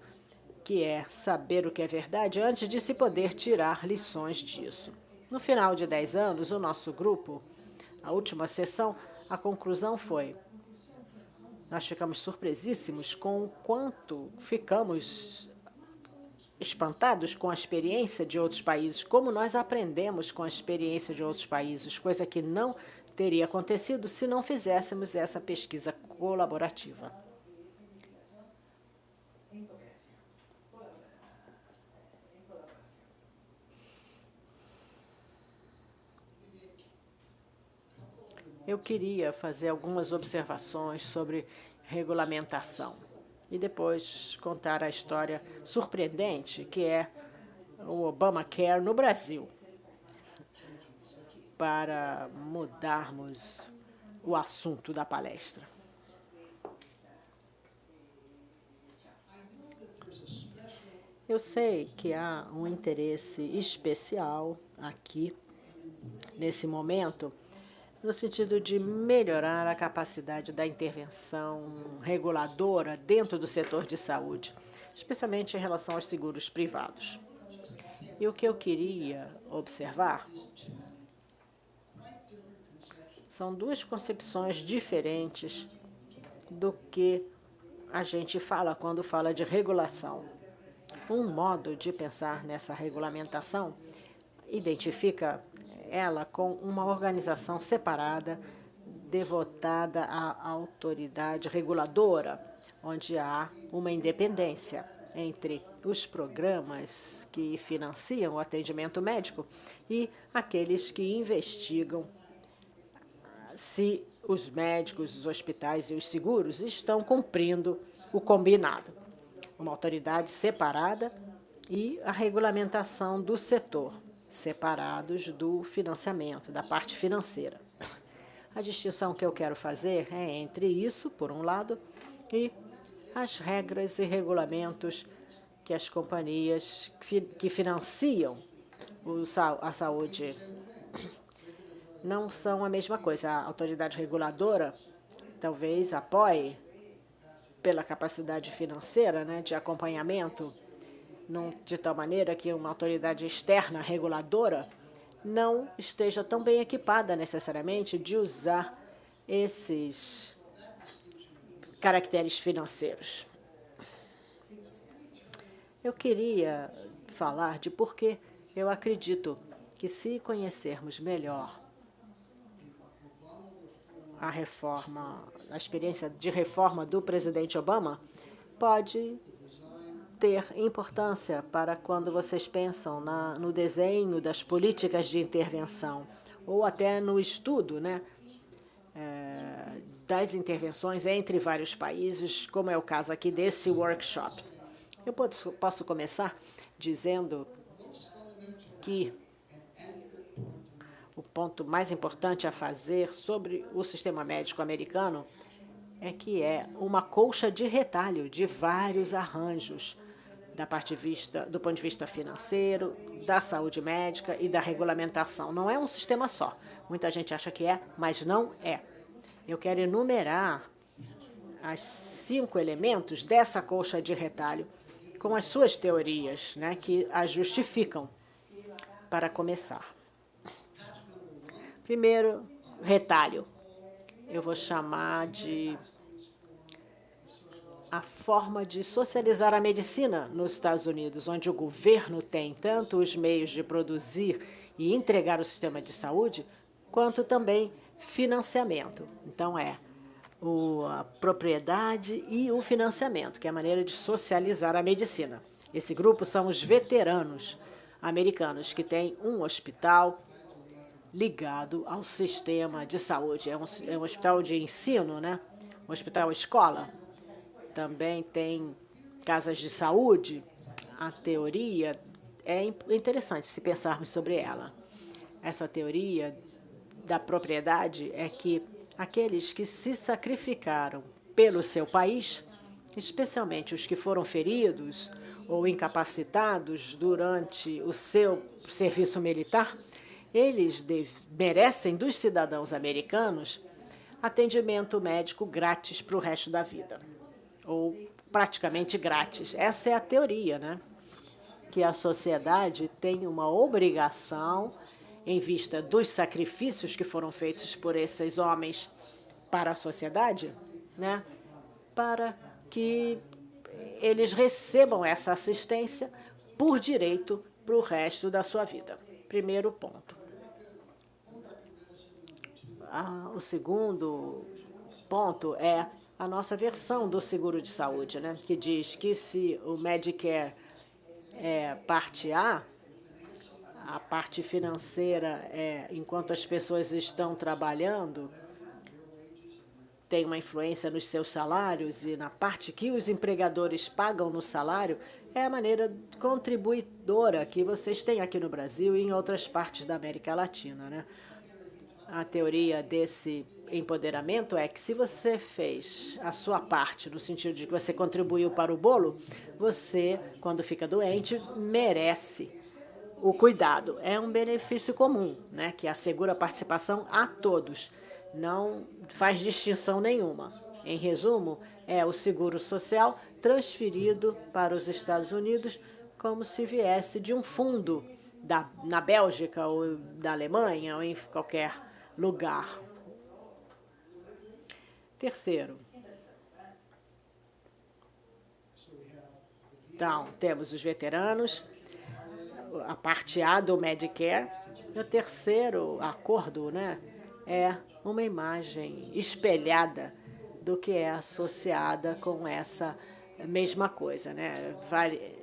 que é saber o que é verdade antes de se poder tirar lições disso. No final de 10 anos, o nosso grupo, a última sessão, a conclusão foi: nós ficamos surpresíssimos com o quanto ficamos espantados com a experiência de outros países, como nós aprendemos com a experiência de outros países, coisa que não teria acontecido se não fizéssemos essa pesquisa colaborativa. Eu queria fazer algumas observações sobre regulamentação e depois contar a história surpreendente que é o Obamacare no Brasil, para mudarmos o assunto da palestra. Eu sei que há um interesse especial aqui, nesse momento, no sentido de melhorar a capacidade da intervenção reguladora dentro do setor de saúde, especialmente em relação aos seguros privados. E o que eu queria observar são duas concepções diferentes do que a gente fala quando fala de regulação. Um modo de pensar nessa regulamentação identifica ela com uma organização separada, devotada à autoridade reguladora, onde há uma independência entre os programas que financiam o atendimento médico e aqueles que investigam se os médicos, os hospitais e os seguros estão cumprindo o combinado. Uma autoridade separada e a regulamentação do setor, separados do financiamento, da parte financeira. A distinção que eu quero fazer é entre isso, por um lado, e as regras e regulamentos que as companhias que financiam a saúde não são a mesma coisa. A autoridade reguladora talvez apoie pela capacidade financeira, né, de acompanhamento, de tal maneira que uma autoridade externa reguladora não esteja tão bem equipada necessariamente de usar esses caracteres financeiros. Eu queria falar de por que eu acredito que, se conhecermos melhor a experiência de reforma do presidente Obama, pode ter importância para quando vocês pensam no desenho das políticas de intervenção ou até no estudo, né, das intervenções entre vários países, como é o caso aqui desse workshop. Eu posso começar dizendo que o ponto mais importante a fazer sobre o sistema médico americano é que é uma colcha de retalho de vários arranjos do ponto de vista financeiro, da saúde médica e da regulamentação. Não é um sistema só. Muita gente acha que é, mas não é. Eu quero enumerar os 5 elementos dessa colcha de retalho com as suas teorias, né, que as justificam. Para começar. Primeiro, retalho. Eu vou chamar de a forma de socializar a medicina nos Estados Unidos, onde o governo tem tanto os meios de produzir e entregar o sistema de saúde, quanto também financiamento. Então, a propriedade e o financiamento, que é a maneira de socializar a medicina. Esse grupo são os veteranos americanos, que têm um hospital ligado ao sistema de saúde. É um hospital de ensino, né? Um hospital-escola. Também tem casas de saúde. A teoria é interessante se pensarmos sobre ela. Essa teoria da propriedade é que aqueles que se sacrificaram pelo seu país, especialmente os que foram feridos ou incapacitados durante o seu serviço militar, eles merecem dos cidadãos americanos atendimento médico grátis para o resto da vida, ou praticamente grátis. Essa é a teoria, né? Que a sociedade tem uma obrigação, em vista dos sacrifícios que foram feitos por esses homens para a sociedade, né? Para que eles recebam essa assistência por direito para o resto da sua vida. Primeiro ponto. O segundo ponto é a nossa versão do seguro de saúde, né? Que diz que se o Medicare é parte A parte financeira enquanto as pessoas estão trabalhando, tem uma influência nos seus salários e na parte que os empregadores pagam no salário, é a maneira contribuidora que vocês têm aqui no Brasil e em outras partes da América Latina, né? A teoria desse empoderamento é que se você fez a sua parte, no sentido de que você contribuiu para o bolo, você, quando fica doente, merece o cuidado. É um benefício comum, né, que assegura a participação a todos. Não faz distinção nenhuma. Em resumo, é o seguro social transferido para os Estados Unidos como se viesse de um fundo na Bélgica ou da Alemanha ou em qualquer lugar. Terceiro, então, temos os veteranos, a parte A do Medicare. E o terceiro acordo, né, é uma imagem espelhada do que é associada com essa mesma coisa, né?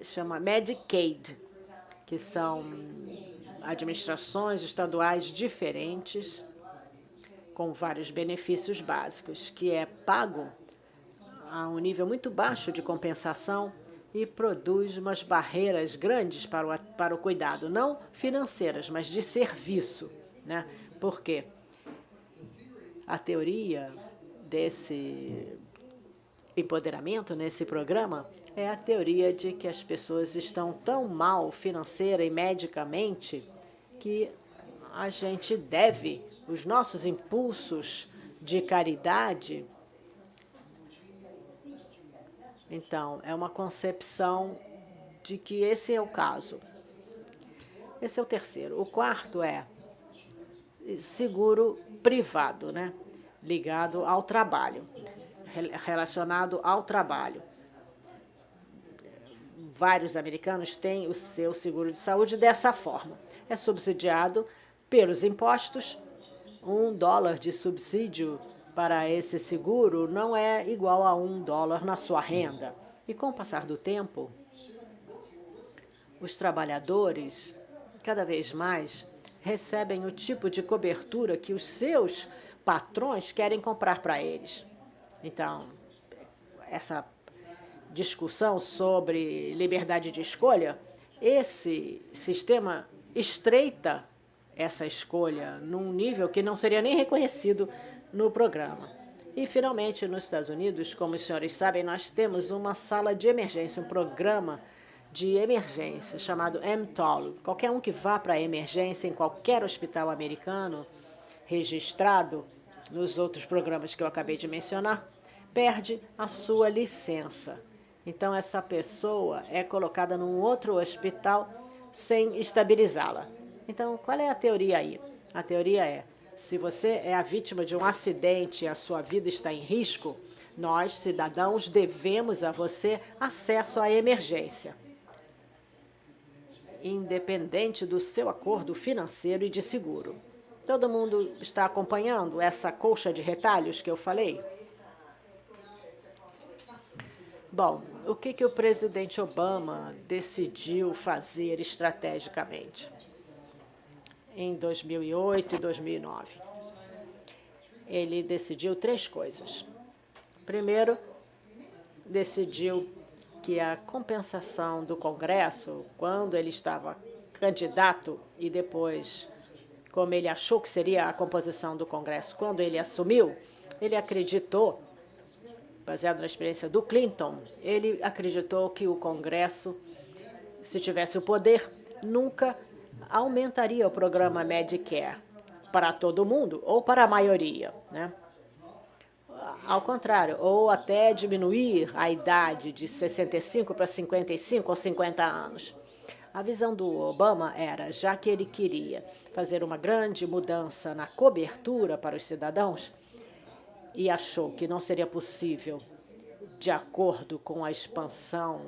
Chama Medicaid, que são administrações estaduais diferentes com vários benefícios básicos, que é pago a um nível muito baixo de compensação e produz umas barreiras grandes para o cuidado, não financeiras, mas de serviço, né? Porque a teoria desse empoderamento nesse programa é a teoria de que as pessoas estão tão mal financeira e medicamente que a gente deve os nossos impulsos de caridade. Então, é uma concepção de que esse é o caso. Esse é o terceiro. O quarto é seguro privado, né? Ligado ao trabalho, relacionado ao trabalho. Vários americanos têm o seu seguro de saúde dessa forma. É subsidiado pelos impostos. $1 de subsídio para esse seguro não é igual a $1 na sua renda. E com o passar do tempo, os trabalhadores, cada vez mais, recebem o tipo de cobertura que os seus patrões querem comprar para eles. Então, essa discussão sobre liberdade de escolha, esse sistema estreita essa escolha num nível que não seria nem reconhecido no programa. E, finalmente, nos Estados Unidos, como os senhores sabem, nós temos uma sala de emergência, um programa de emergência chamado MTOL. Qualquer um que vá para a emergência em qualquer hospital americano registrado nos outros programas que eu acabei de mencionar, perde a sua licença. Então, essa pessoa é colocada num outro hospital sem estabilizá-la. Então, qual é a teoria aí? A teoria é, se você é a vítima de um acidente e a sua vida está em risco, nós, cidadãos, devemos a você acesso à emergência, independente do seu acordo financeiro e de seguro. Todo mundo está acompanhando essa colcha de retalhos que eu falei? Bom, o que o presidente Obama decidiu fazer estrategicamente em 2008 e 2009? Ele decidiu 3 coisas. Primeiro, decidiu que a compensação do Congresso, quando ele estava candidato e depois, como ele achou que seria a composição do Congresso, quando ele assumiu, ele acreditou, baseado na experiência do Clinton, ele acreditou que o Congresso, se tivesse o poder, nunca aumentaria o programa Medicare para todo mundo ou para a maioria, né? Ao contrário, ou até diminuir a idade de 65 para 55 ou 50 anos. A visão do Obama era, já que ele queria fazer uma grande mudança na cobertura para os cidadãos e achou que não seria possível, de acordo com a expansão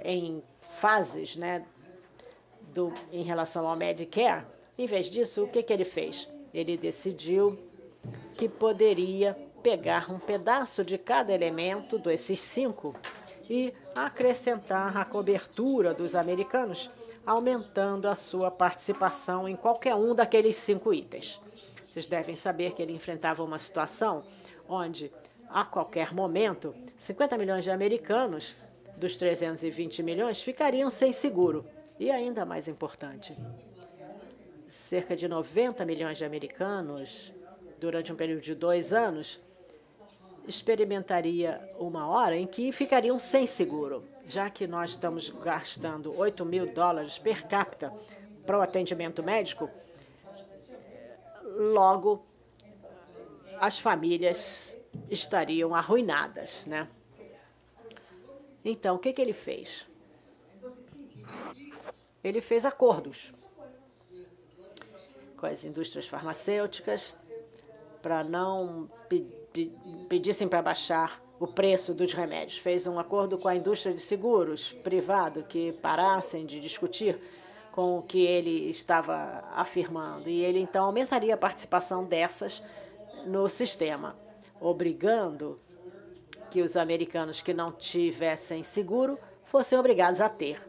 em fases, né, em relação ao Medicare, em vez disso, o que ele fez? Ele decidiu que poderia pegar um pedaço de cada elemento desses 5 e acrescentar a cobertura dos americanos, aumentando a sua participação em qualquer um daqueles 5 itens. Vocês devem saber que ele enfrentava uma situação onde, a qualquer momento, 50 milhões de americanos dos 320 milhões ficariam sem seguro. E ainda mais importante, cerca de 90 milhões de americanos, durante um período de 2 anos, experimentaria uma hora em que ficariam sem seguro, já que nós estamos gastando $8.000 per capita para o atendimento médico. Logo, as famílias estariam arruinadas, né? Então, o que ele fez? ele fez acordos com as indústrias farmacêuticas para não pedissem para baixar o preço dos remédios. Fez um acordo com a indústria de seguros privado que parassem de discutir com o que ele estava afirmando. E ele, então, aumentaria a participação dessas no sistema, obrigando que os americanos que não tivessem seguro fossem obrigados a ter.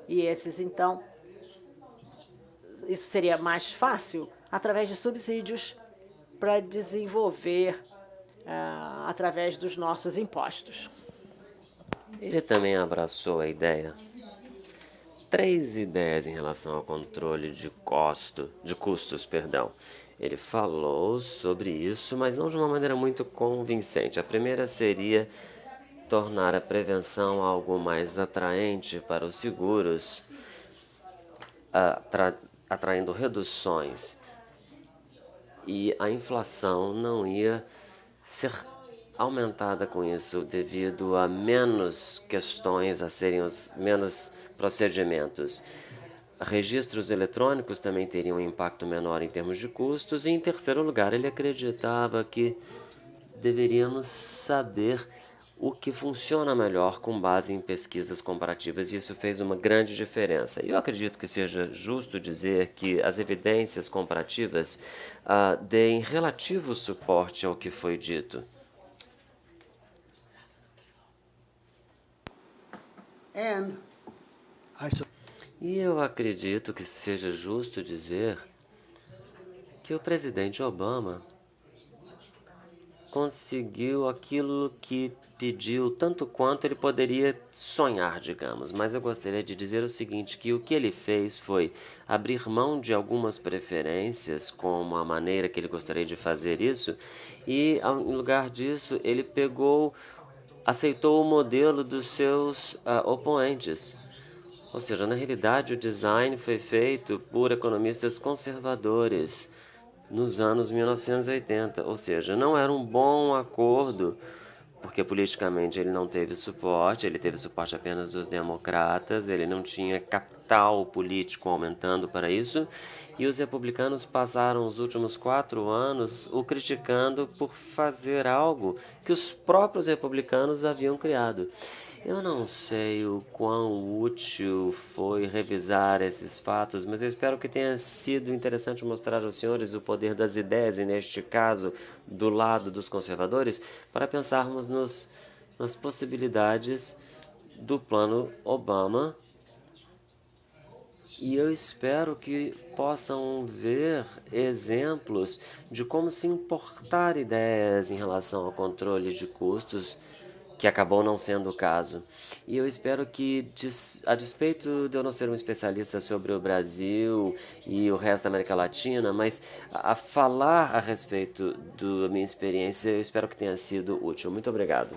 E esses, então, isso seria mais fácil através de subsídios para desenvolver através dos nossos impostos. Ele também abraçou a ideia, 3 ideias em relação ao controle de custos. Ele falou sobre isso, mas não de uma maneira muito convincente. A primeira seria tornar a prevenção algo mais atraente para os seguros, atraindo reduções. E a inflação não ia ser aumentada com isso devido a menos questões a serem menos procedimentos. Registros eletrônicos também teriam um impacto menor em termos de custos. E, em terceiro lugar, ele acreditava que deveríamos saber o que funciona melhor com base em pesquisas comparativas, e isso fez uma grande diferença. Eu acredito que seja justo dizer que as evidências comparativas deem relativo suporte ao que foi dito. E eu acredito que seja justo dizer que o presidente Obama conseguiu aquilo que pediu tanto quanto ele poderia sonhar, digamos. Mas eu gostaria de dizer o seguinte, que o que ele fez foi abrir mão de algumas preferências, como a maneira que ele gostaria de fazer isso, e, em lugar disso, ele aceitou o modelo dos seus oponentes. Ou seja, na realidade, o design foi feito por economistas conservadores nos anos 1980, ou seja, não era um bom acordo, porque politicamente ele não teve suporte, ele teve suporte apenas dos democratas, ele não tinha capital político aumentando para isso, e os republicanos passaram os últimos 4 anos o criticando por fazer algo que os próprios republicanos haviam criado. Eu não sei o quão útil foi revisar esses fatos, mas eu espero que tenha sido interessante mostrar aos senhores o poder das ideias, e neste caso, do lado dos conservadores, para pensarmos nas possibilidades do plano Obama. E eu espero que possam ver exemplos de como se importar ideias em relação ao controle de custos, que acabou não sendo o caso. E eu espero que, a despeito de eu não ser um especialista sobre o Brasil e o resto da América Latina, mas a falar a respeito da minha experiência, eu espero que tenha sido útil. Muito obrigado.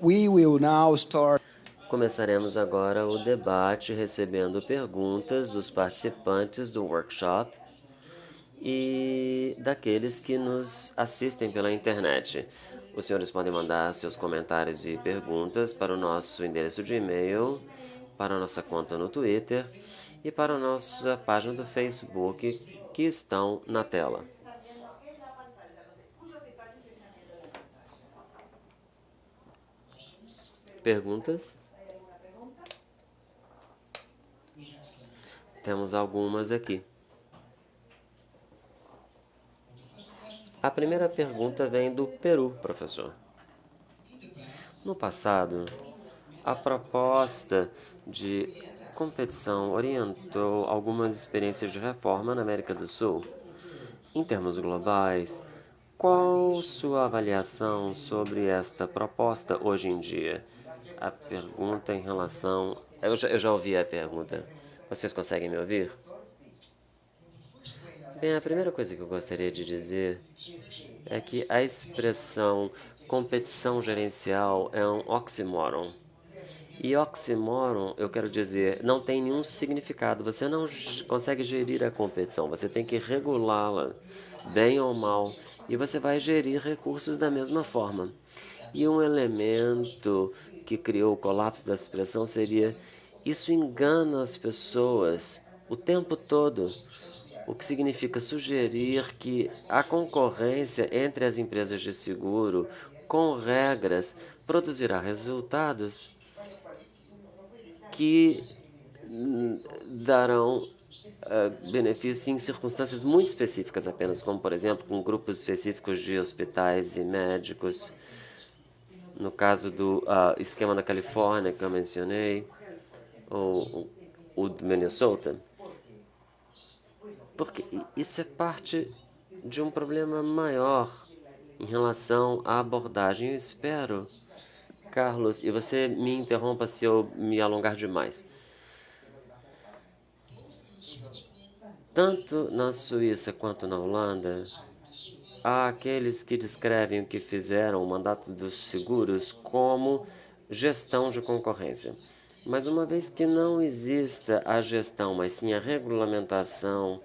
We will now start. Começaremos agora o debate recebendo perguntas dos participantes do workshop e daqueles que nos assistem pela internet. Os senhores podem mandar seus comentários e perguntas para o nosso endereço de e-mail, para a nossa conta no Twitter e para a nossa página do Facebook, que estão na tela. Perguntas? Temos algumas aqui. A primeira pergunta vem do Peru, professor. No passado, a proposta de competição orientou algumas experiências de reforma na América do Sul. Em termos globais, qual sua avaliação sobre esta proposta hoje em dia? A pergunta em relação... Eu já ouvi a pergunta. Vocês conseguem me ouvir? Bem, a primeira coisa que eu gostaria de dizer é que a expressão competição gerencial é um oxímoron. E oxímoron, eu quero dizer, não tem nenhum significado. Você não consegue gerir a competição. Você tem que regulá-la, bem ou mal. E você vai gerir recursos da mesma forma. E um elemento que criou o colapso da expressão seria: isso engana as pessoas o tempo todo. O que significa sugerir que a concorrência entre as empresas de seguro, com regras, produzirá resultados que darão benefícios em circunstâncias muito específicas apenas, como, por exemplo, com grupos específicos de hospitais e médicos. No caso do esquema da Califórnia, que eu mencionei, ou o do Minnesota. Porque isso é parte de um problema maior em relação à abordagem. Eu espero, Carlos, e você me interrompa se eu me alongar demais. Tanto na Suíça quanto na Holanda, há aqueles que descrevem o que fizeram o mandato dos seguros como gestão de concorrência. Mas uma vez que não exista a gestão, mas sim a regulamentação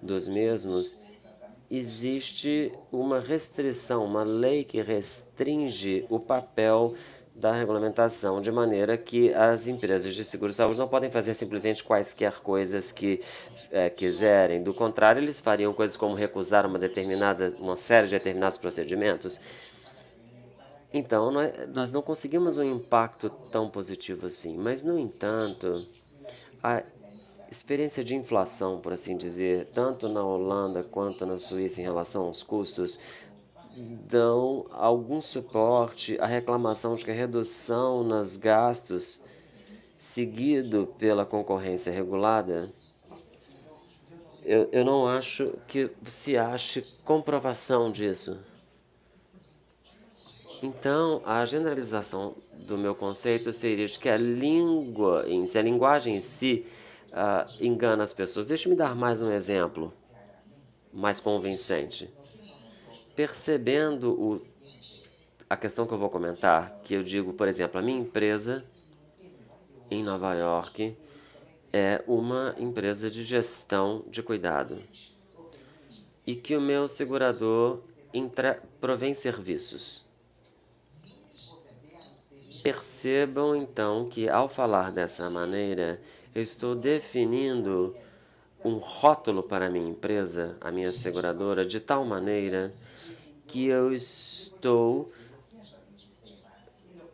dos mesmos, existe uma restrição, uma lei que restringe o papel da regulamentação, de maneira que as empresas de seguro-saúde não podem fazer simplesmente quaisquer coisas que quiserem. Do contrário, eles fariam coisas como recusar uma série de determinados procedimentos. Então, nós não conseguimos um impacto tão positivo assim. Mas, no entanto, a experiência de inflação, por assim dizer, tanto na Holanda quanto na Suíça em relação aos custos, dão algum suporte à reclamação de que a redução nos gastos, seguido pela concorrência regulada, eu não acho que se ache comprovação disso. Então, a generalização do meu conceito seria de que a linguagem em si engana as pessoas. Deixe-me dar mais um exemplo mais convincente. Percebendo a questão que eu vou comentar, que eu digo, por exemplo, a minha empresa em Nova York é uma empresa de gestão de cuidado e que o meu segurador provém serviços. Percebam, então, que ao falar dessa maneira, eu estou definindo um rótulo para a minha empresa, a minha seguradora, de tal maneira que eu estou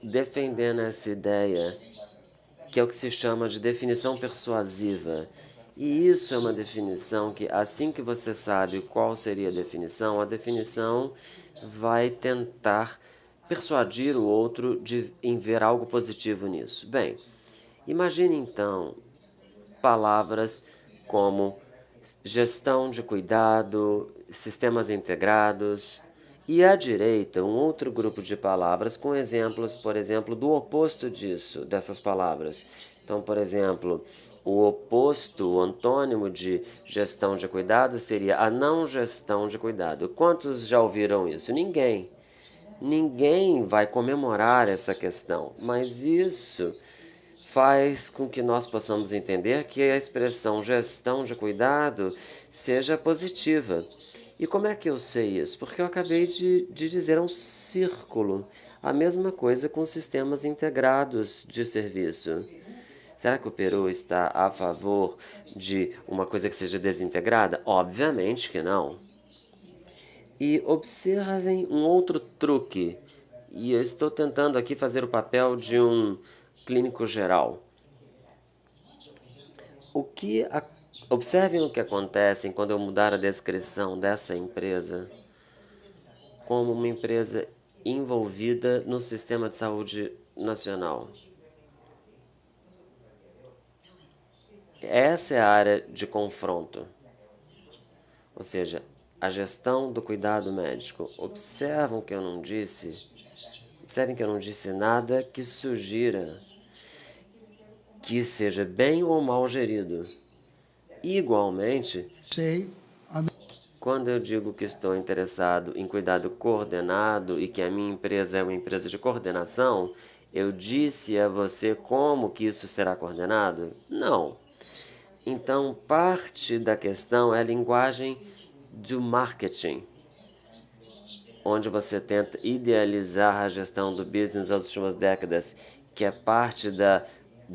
defendendo essa ideia, que é o que se chama de definição persuasiva. E isso é uma definição que, assim que você sabe qual seria a definição vai tentar persuadir o outro em ver algo positivo nisso. Bem, imagine então palavras como gestão de cuidado, sistemas integrados, e à direita um outro grupo de palavras com exemplos, por exemplo, do oposto dessas palavras. Então, por exemplo, o oposto, o antônimo de gestão de cuidado seria a não gestão de cuidado. Quantos já ouviram isso? Ninguém. Ninguém vai comemorar essa questão, mas isso faz com que nós possamos entender que a expressão gestão de cuidado seja positiva. E como é que eu sei isso? Porque eu acabei de dizer um círculo. A mesma coisa com sistemas integrados de serviço. Será que o Peru está a favor de uma coisa que seja desintegrada? Obviamente que não. E observem um outro truque, e eu estou tentando aqui fazer o papel de um clínico geral. Observem o que acontece quando eu mudar a descrição dessa empresa como uma empresa envolvida no sistema de saúde nacional. Essa é a área de confronto, ou seja, a gestão do cuidado médico. Observem que eu não disse nada que sugira que seja bem ou mal gerido. Igualmente, quando eu digo que estou interessado em cuidado coordenado e que a minha empresa é uma empresa de coordenação, Eu disse a você como que isso será coordenado? Não. Então, parte da questão é a linguagem do marketing, onde você tenta idealizar a gestão do business das últimas décadas, que é parte da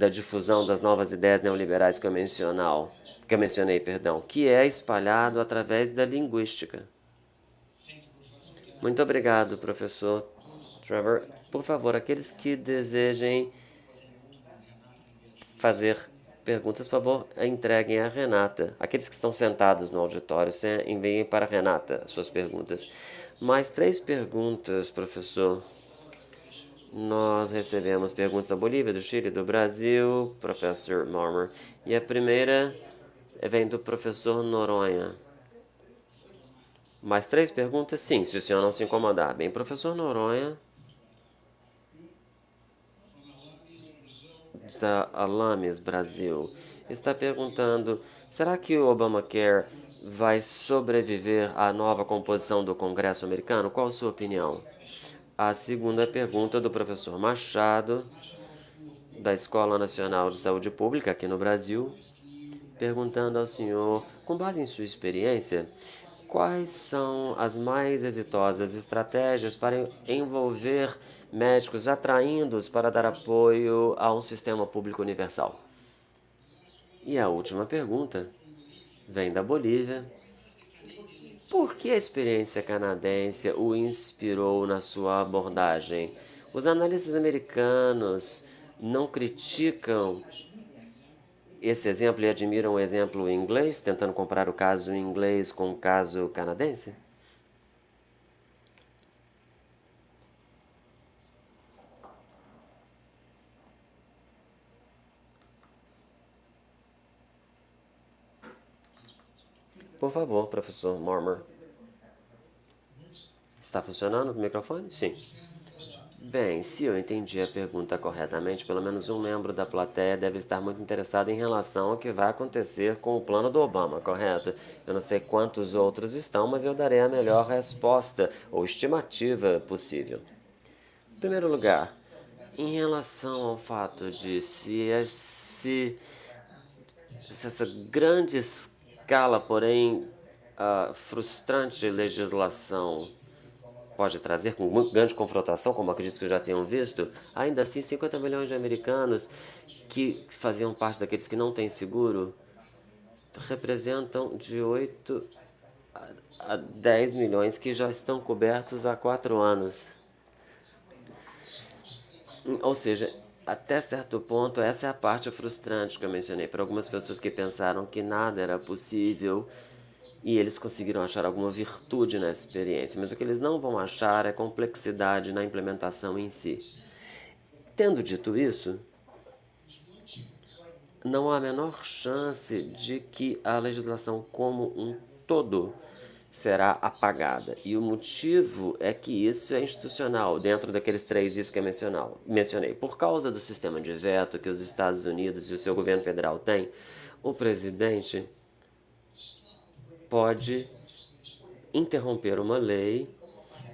difusão das novas ideias neoliberais que eu mencionei, que é espalhado através da linguística. Muito obrigado, professor Trevor. Por favor, aqueles que desejem fazer perguntas, por favor, entreguem a Renata. Aqueles que estão sentados no auditório, enviem para a Renata as suas perguntas. Mais 3 perguntas, professor. Nós recebemos perguntas da Bolívia, do Chile, do Brasil, professor Marmer. E a primeira vem do professor Noronha. Mais 3 perguntas? Sim, se o senhor não se incomodar. Bem, professor Noronha, da Alames, Brasil, está perguntando: será que o Obamacare vai sobreviver à nova composição do Congresso americano? Qual a sua opinião? A segunda pergunta do professor Machado, da Escola Nacional de Saúde Pública, aqui no Brasil, perguntando ao senhor, com base em sua experiência, quais são as mais exitosas estratégias para envolver médicos, atraindo-os para dar apoio a um sistema público universal? E a última pergunta vem da Bolívia. Por que a experiência canadense o inspirou na sua abordagem? Os analistas americanos não criticam esse exemplo e admiram o exemplo inglês, tentando comparar o caso inglês com o caso canadense? Por favor, professor Marmer. Está funcionando o microfone? Sim. Bem, se eu entendi a pergunta corretamente, pelo menos um membro da plateia deve estar muito interessado em relação ao que vai acontecer com o plano do Obama, correto? Eu não sei quantos outros estão, mas eu darei a melhor resposta ou estimativa possível. Em primeiro lugar, em relação ao fato de essa grande escala, porém frustrante legislação pode trazer com muito grande confrontação, como acredito que já tenham visto, ainda assim 50 milhões de americanos que faziam parte daqueles que não têm seguro representam de 8 a 10 milhões que já estão cobertos há 4 anos. Ou seja, até certo ponto, essa é a parte frustrante que eu mencionei para algumas pessoas que pensaram que nada era possível e eles conseguiram achar alguma virtude na experiência, mas o que eles não vão achar é complexidade na implementação em si. Tendo dito isso, não há a menor chance de que a legislação como um todo será apagada. E o motivo é que isso é institucional, dentro daqueles 3 is que eu mencionei. Por causa do sistema de veto que os Estados Unidos e o seu governo federal têm, o presidente pode interromper uma lei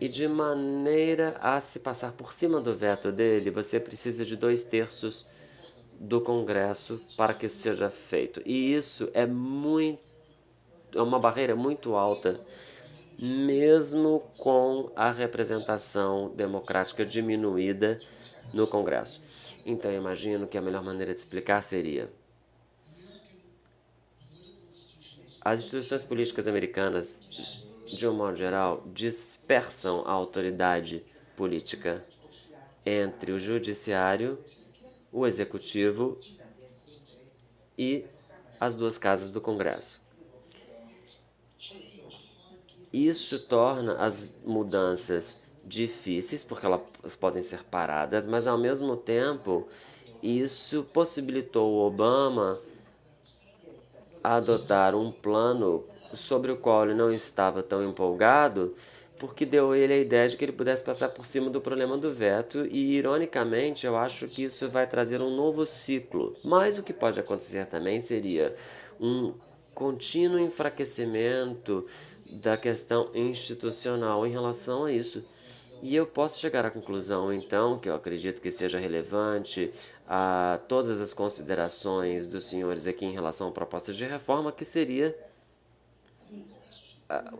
e, de maneira a se passar por cima do veto dele, você precisa de 2/3 do Congresso para que isso seja feito. E isso é uma barreira muito alta, mesmo com a representação democrática diminuída no Congresso. Então, eu imagino que a melhor maneira de explicar seria: as instituições políticas americanas, de um modo geral, dispersam a autoridade política entre o judiciário, o executivo e as 2 casas do Congresso. Isso torna as mudanças difíceis, porque elas podem ser paradas, mas, ao mesmo tempo, isso possibilitou o Obama adotar um plano sobre o qual ele não estava tão empolgado, porque deu a ele a ideia de que ele pudesse passar por cima do problema do veto e, ironicamente, eu acho que isso vai trazer um novo ciclo. Mas o que pode acontecer também seria um contínuo enfraquecimento da questão institucional em relação a isso. E eu posso chegar à conclusão, então, que eu acredito que seja relevante a todas as considerações dos senhores aqui em relação à proposta de reforma, que seria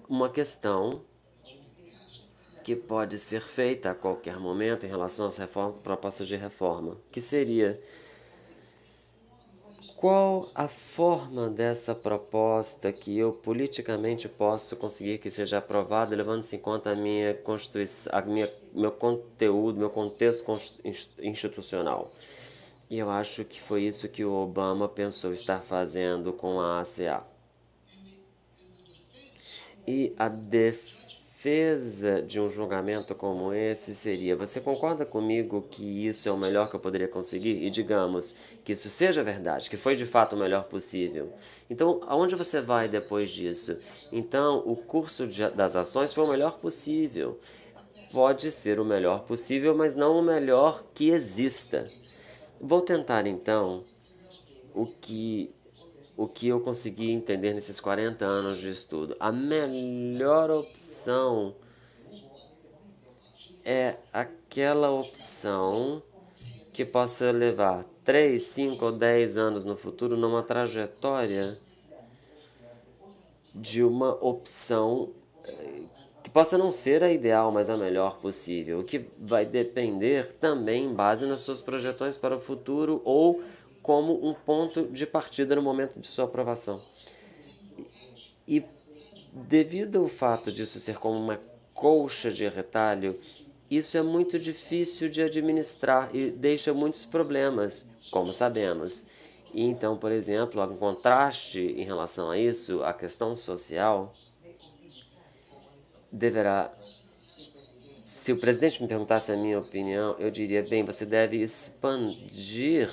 uma questão que pode ser feita a qualquer momento em relação às propostas de reforma, que seria: qual a forma dessa proposta que eu politicamente posso conseguir que seja aprovada, levando-se em conta a minha constituição, meu conteúdo, meu contexto institucional? E eu acho que foi isso que o Obama pensou estar fazendo com a ACA. E a defesa de um julgamento como esse seria: você concorda comigo que isso é o melhor que eu poderia conseguir? E digamos que isso seja verdade, que foi de fato o melhor possível. Então, aonde você vai depois disso? Então, o curso das ações foi o melhor possível. Pode ser o melhor possível, mas não o melhor que exista. Vou tentar, então, o que eu consegui entender nesses 40 anos de estudo. A melhor opção é aquela opção que possa levar 3, 5 ou 10 anos no futuro numa trajetória de uma opção que possa não ser a ideal, mas a melhor possível, o que vai depender também em base nas suas projeções para o futuro ou como um ponto de partida no momento de sua aprovação. E devido ao fato disso ser como uma colcha de retalho, isso é muito difícil de administrar e deixa muitos problemas, como sabemos. E então, por exemplo, um contraste em relação a isso, a questão social deverá... Se o presidente me perguntasse a minha opinião, eu diria: bem, você deve expandir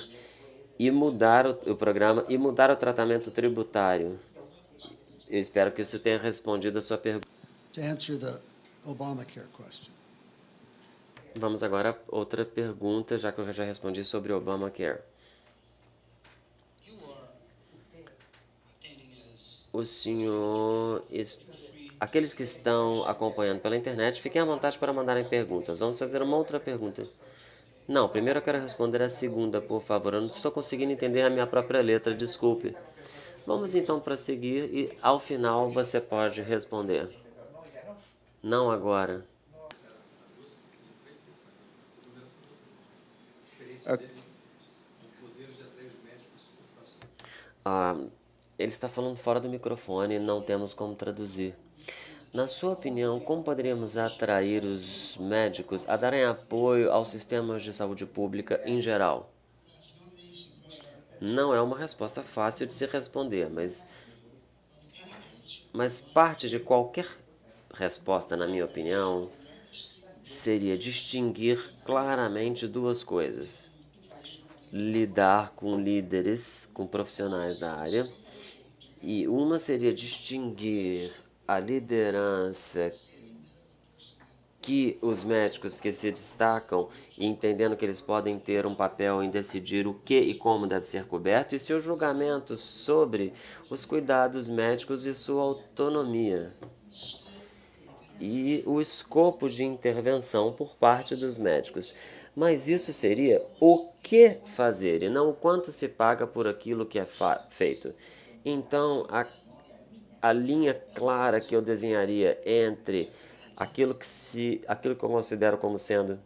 e mudar o programa e mudar o tratamento tributário. Eu espero que isso tenha respondido a sua pergunta. To answer the Obamacare question. Vamos agora a outra pergunta, já que eu já respondi sobre o Obamacare. O senhor... Aqueles que estão acompanhando pela internet, fiquem à vontade para mandarem perguntas. Vamos fazer uma outra pergunta. Não, primeiro eu quero responder a segunda, por favor. Eu não estou conseguindo entender a minha própria letra, desculpe. Vamos então prosseguir e ao final você pode responder. Não agora. Ele está falando fora do microfone e não temos como traduzir. Na sua opinião, como poderíamos atrair os médicos a darem apoio aos sistemas de saúde pública em geral? Não é uma resposta fácil de se responder, mas parte de qualquer resposta, na minha opinião, seria distinguir claramente duas coisas: lidar com líderes, com profissionais da área, e uma seria distinguir a liderança que os médicos que se destacam, entendendo que eles podem ter um papel em decidir o que e como deve ser coberto, e seu julgamento sobre os cuidados médicos e sua autonomia, e o escopo de intervenção por parte dos médicos. Mas isso seria o que fazer, e não o quanto se paga por aquilo que é feito. Então, a linha clara que eu desenharia entre aquilo que eu considero como sendo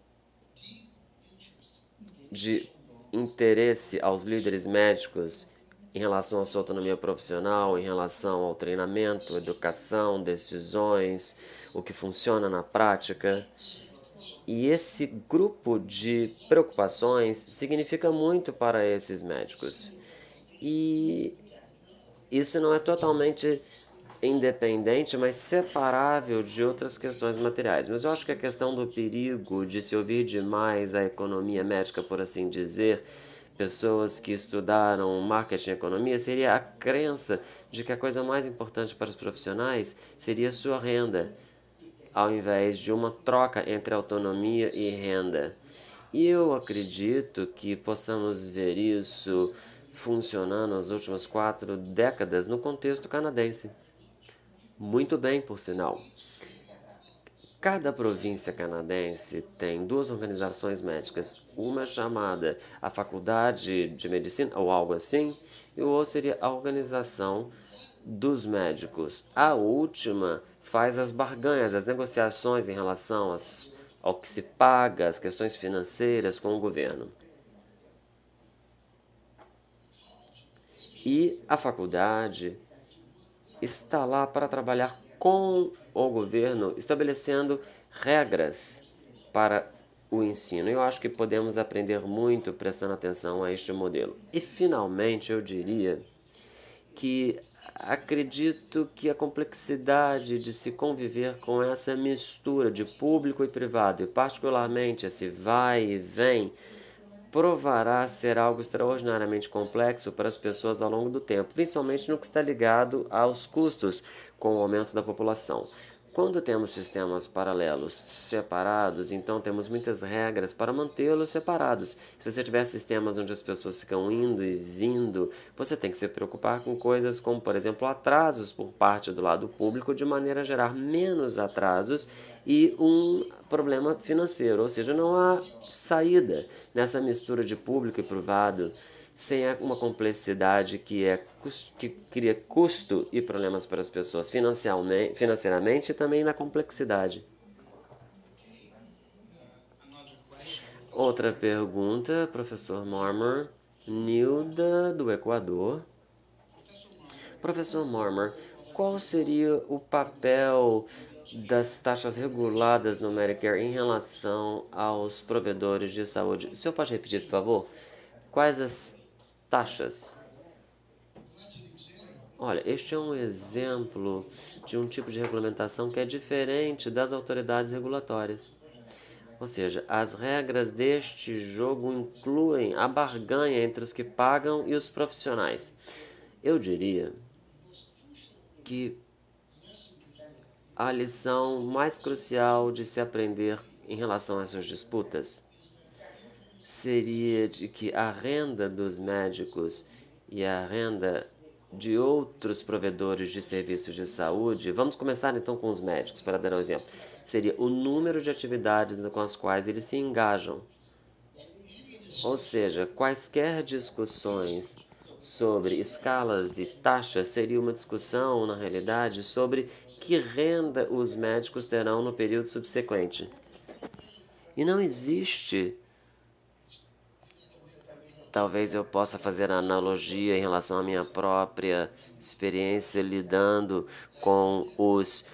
de interesse aos líderes médicos em relação à sua autonomia profissional, em relação ao treinamento, educação, decisões, o que funciona na prática. E esse grupo de preocupações significa muito para esses médicos. E isso não é totalmente independente, mas separável de outras questões materiais. Mas eu acho que a questão do perigo de se ouvir demais a economia médica, por assim dizer, pessoas que estudaram marketing e economia, seria a crença de que a coisa mais importante para os profissionais seria sua renda, ao invés de uma troca entre autonomia e renda. E eu acredito que possamos ver isso funcionando nas últimas 4 décadas no contexto canadense. Muito bem, por sinal. Cada província canadense tem 2 organizações médicas. Uma é chamada a Faculdade de Medicina, ou algo assim, e o outro seria a Organização dos Médicos. A última faz as barganhas, as negociações em relação ao que se paga, as questões financeiras com o governo. E a faculdade está lá para trabalhar com o governo, estabelecendo regras para o ensino. Eu acho que podemos aprender muito prestando atenção a este modelo. E, finalmente, eu diria que acredito que a complexidade de se conviver com essa mistura de público e privado, e particularmente esse vai e vem, provará ser algo extraordinariamente complexo para as pessoas ao longo do tempo, principalmente no que está ligado aos custos com o aumento da população. Quando temos sistemas paralelos separados, então temos muitas regras para mantê-los separados. Se você tiver sistemas onde as pessoas ficam indo e vindo, você tem que se preocupar com coisas como, por exemplo, atrasos por parte do lado público, de maneira a gerar menos atrasos e um problema financeiro, ou seja, não há saída nessa mistura de público e privado sem uma complexidade que cria custo e problemas para as pessoas financeiramente e também na complexidade. Outra pergunta, professor Marmer, Nilda, do Equador. Professor Marmer, qual seria o papel das taxas reguladas no Medicare em relação aos provedores de saúde? O senhor pode repetir, por favor? Quais as taxas? Olha, este é um exemplo de um tipo de regulamentação que é diferente das autoridades regulatórias. Ou seja, as regras deste jogo incluem a barganha entre os que pagam e os profissionais. Eu diria que a lição mais crucial de se aprender em relação a essas disputas seria de que a renda dos médicos e a renda de outros provedores de serviços de saúde, vamos começar então com os médicos, para dar um exemplo, seria o número de atividades com as quais eles se engajam. Ou seja, quaisquer discussões sobre escalas e taxas seria uma discussão, na realidade, sobre que renda os médicos terão no período subsequente. E não existe. Talvez eu possa fazer a analogia em relação à minha própria experiência lidando com os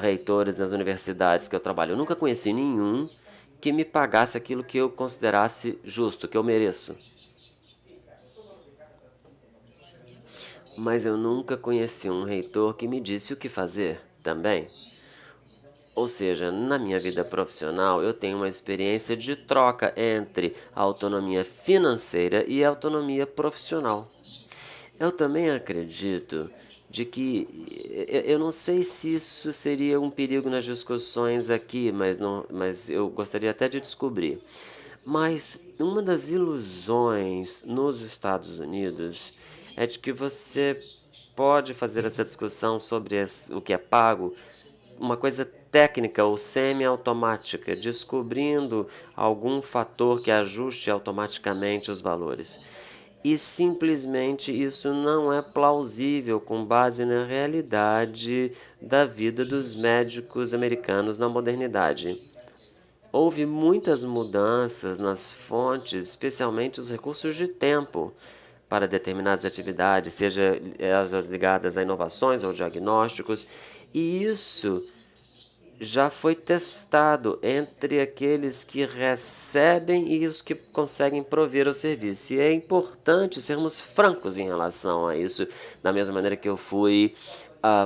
reitores das universidades que eu trabalho. Eu nunca conheci nenhum que me pagasse aquilo que eu considerasse justo, que eu mereço. Mas eu nunca conheci um reitor que me disse o que fazer também. Ou seja, na minha vida profissional, eu tenho uma experiência de troca entre a autonomia financeira e a autonomia profissional. Eu também acredito de que, eu não sei se isso seria um perigo nas discussões aqui, mas eu gostaria até de descobrir. Mas uma das ilusões nos Estados Unidos é de que você pode fazer essa discussão sobre o que é pago, uma coisa técnica ou semi-automática, descobrindo algum fator que ajuste automaticamente os valores. E simplesmente isso não é plausível com base na realidade da vida dos médicos americanos na modernidade. Houve muitas mudanças nas fontes, especialmente os recursos de tempo, para determinadas atividades, seja elas ligadas a inovações ou diagnósticos, e isso já foi testado entre aqueles que recebem e os que conseguem prover o serviço. E é importante sermos francos em relação a isso, da mesma maneira que eu fui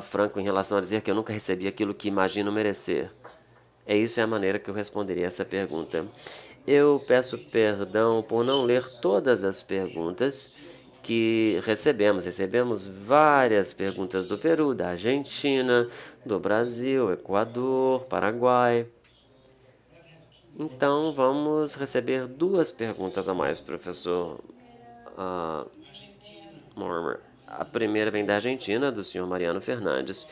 franco em relação a dizer que eu nunca recebi aquilo que imagino merecer. Isso é a maneira que eu responderia essa pergunta. Eu peço perdão por não ler todas as perguntas que recebemos. Recebemos várias perguntas do Peru, da Argentina, do Brasil, Equador, Paraguai. Então, vamos receber 2 perguntas a mais, professor Marmer. A primeira vem da Argentina, do senhor Mariano Fernandes.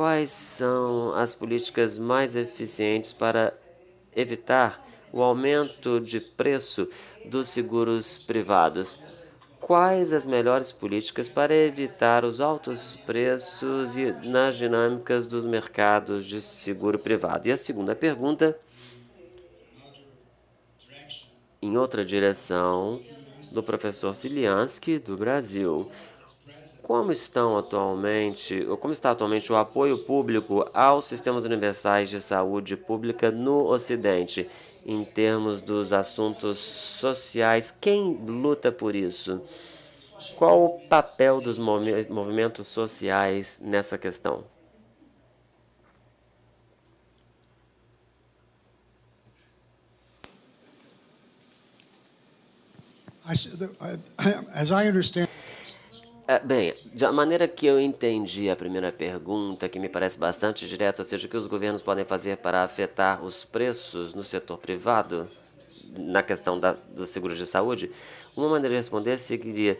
quais são as políticas mais eficientes para evitar o aumento de preço dos seguros privados? Quais as melhores políticas para evitar os altos preços nas dinâmicas dos mercados de seguro privado? E a segunda pergunta, em outra direção, do professor Siliansky, do Brasil. Como está atualmente o apoio público aos sistemas universais de saúde pública no Ocidente, em termos dos assuntos sociais? Quem luta por isso? Qual o papel dos movimentos sociais nessa questão? As I understand. Bem, da maneira que eu entendi a primeira pergunta, que me parece bastante direta, ou seja, o que os governos podem fazer para afetar os preços no setor privado, na questão do seguro de saúde, uma maneira de responder seria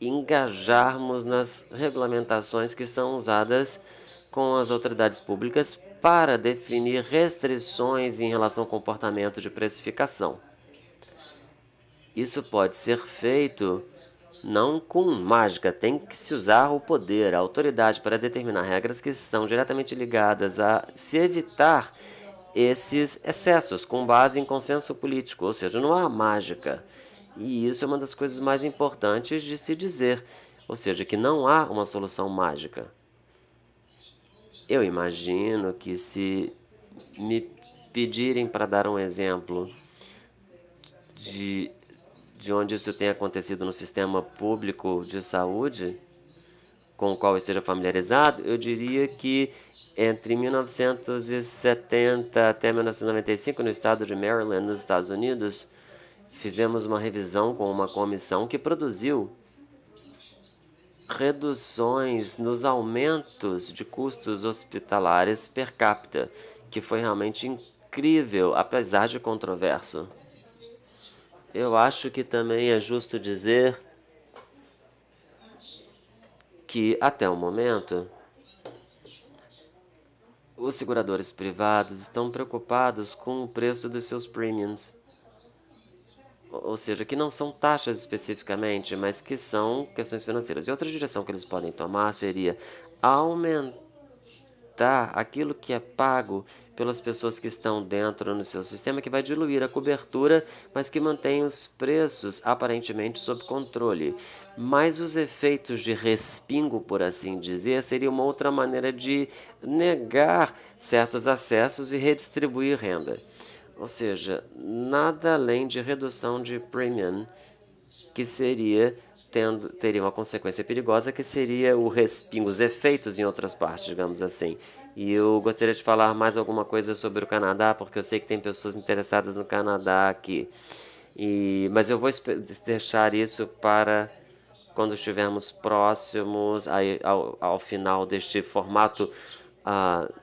engajarmos nas regulamentações que são usadas com as autoridades públicas para definir restrições em relação ao comportamento de precificação. Isso pode ser feito não com mágica, tem que se usar o poder, a autoridade para determinar regras que são diretamente ligadas a se evitar esses excessos com base em consenso político, ou seja, não há mágica. E isso é uma das coisas mais importantes de se dizer, ou seja, que não há uma solução mágica. Eu imagino que se me pedirem para dar um exemplo de onde isso tem acontecido no sistema público de saúde, com o qual eu esteja familiarizado, eu diria que entre 1970 até 1995, no estado de Maryland, nos Estados Unidos, fizemos uma revisão com uma comissão que produziu reduções nos aumentos de custos hospitalares per capita, que foi realmente incrível, apesar de controverso. Eu acho que também é justo dizer que, até o momento, os seguradores privados estão preocupados com o preço dos seus premiums. Ou seja, que não são taxas especificamente, mas que são questões financeiras. E outra direção que eles podem tomar seria aumentar aquilo que é pago pelas pessoas que estão dentro no seu sistema, que vai diluir a cobertura, mas que mantém os preços aparentemente sob controle. Mas os efeitos de respingo, por assim dizer, seria uma outra maneira de negar certos acessos e redistribuir renda. Ou seja, nada além de redução de premium, que teria uma consequência perigosa, que seria o respingo, os efeitos em outras partes, digamos assim. E eu gostaria de falar mais alguma coisa sobre o Canadá, porque eu sei que tem pessoas interessadas no Canadá aqui. Mas eu vou deixar isso para quando estivermos próximos ao final deste formato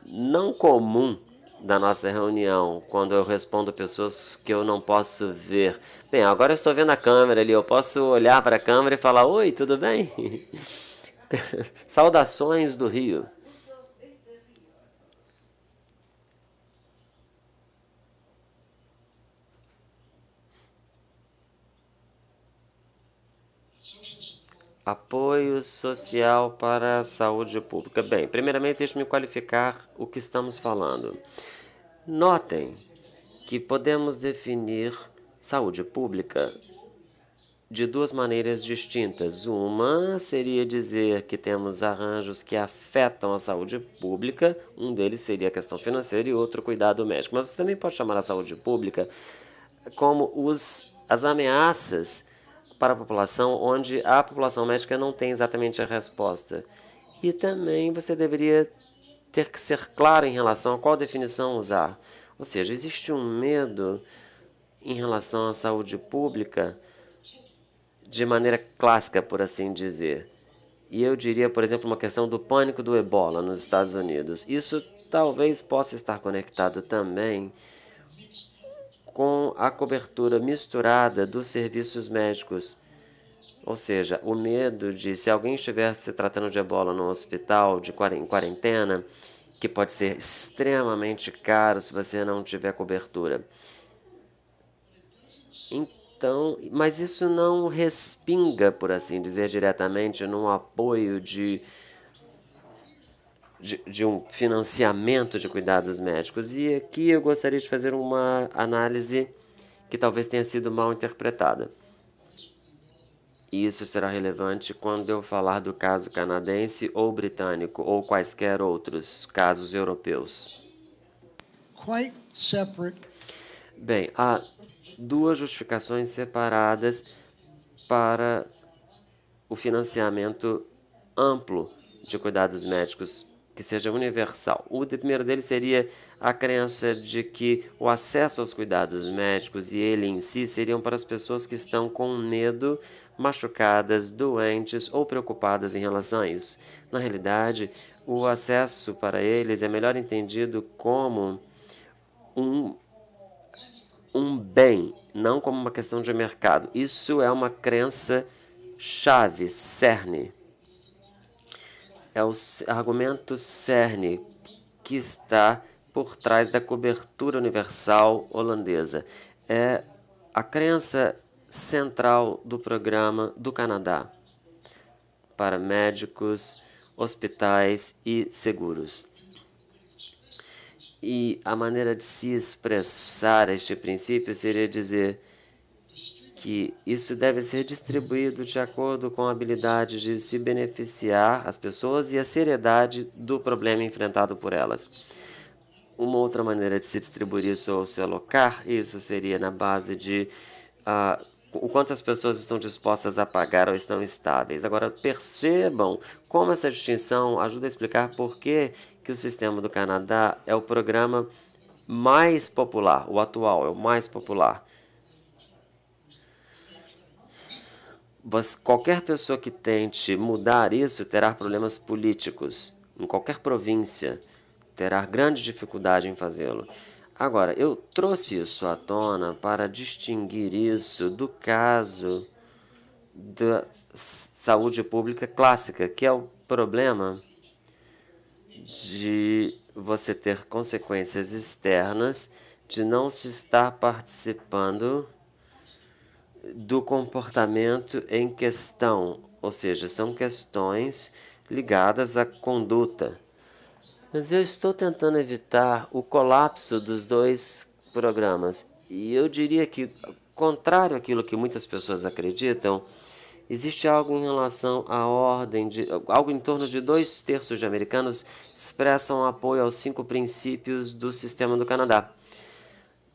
não comum da nossa reunião, quando eu respondo pessoas que eu não posso ver. Bem, agora eu estou vendo a câmera ali, eu posso olhar para a câmera e falar: oi, tudo bem? Saudações do Rio. Apoio social para a saúde pública. Bem, primeiramente, deixe-me qualificar o que estamos falando. Notem que podemos definir saúde pública de duas maneiras distintas. Uma seria dizer que temos arranjos que afetam a saúde pública, um deles seria a questão financeira e outro cuidado médico. Mas você também pode chamar a saúde pública como as ameaças para a população, onde a população médica não tem exatamente a resposta. E também você deveria ter que ser claro em relação a qual definição usar. Ou seja, existe um medo em relação à saúde pública de maneira clássica, por assim dizer. E eu diria, por exemplo, uma questão do pânico do ebola nos Estados Unidos. Isso talvez possa estar conectado também com a cobertura misturada dos serviços médicos. Ou seja, o medo de se alguém estiver se tratando de ebola no hospital, em quarentena, que pode ser extremamente caro se você não tiver cobertura. Então, mas isso não respinga, por assim dizer, diretamente no apoio de um financiamento de cuidados médicos. E aqui eu gostaria de fazer uma análise que talvez tenha sido mal interpretada. E isso será relevante quando eu falar do caso canadense ou britânico, ou quaisquer outros casos europeus. Quite separate. Bem, há duas justificações separadas para o financiamento amplo de cuidados médicos que seja universal. O primeiro deles seria a crença de que o acesso aos cuidados médicos e ele em si seriam para as pessoas que estão com medo, machucadas, doentes ou preocupadas em relação a isso. Na realidade, o acesso para eles é melhor entendido como um bem, não como uma questão de mercado. Isso é uma crença chave, cerne. É o argumento cerne que está por trás da cobertura universal holandesa. É a crença central do programa do Canadá para médicos, hospitais e seguros. E a maneira de se expressar este princípio seria dizer que isso deve ser distribuído de acordo com a habilidade de se beneficiar as pessoas e a seriedade do problema enfrentado por elas. Uma outra maneira de se distribuir isso ou se alocar, isso seria na base de o quanto as pessoas estão dispostas a pagar ou estão estáveis. Agora, percebam como essa distinção ajuda a explicar por que o sistema do Canadá é o programa mais popular, o atual é o mais popular. Qualquer pessoa que tente mudar isso terá problemas políticos. Em qualquer província, terá grande dificuldade em fazê-lo. Agora, eu trouxe isso à tona para distinguir isso do caso da saúde pública clássica, que é o problema de você ter consequências externas de não se estar participando do comportamento em questão, ou seja, são questões ligadas à conduta. Mas eu estou tentando evitar o colapso dos dois programas. E eu diria que, contrário àquilo que muitas pessoas acreditam, existe algo em relação à ordem de... algo em torno de 2/3 de americanos expressam apoio aos 5 princípios do sistema do Canadá.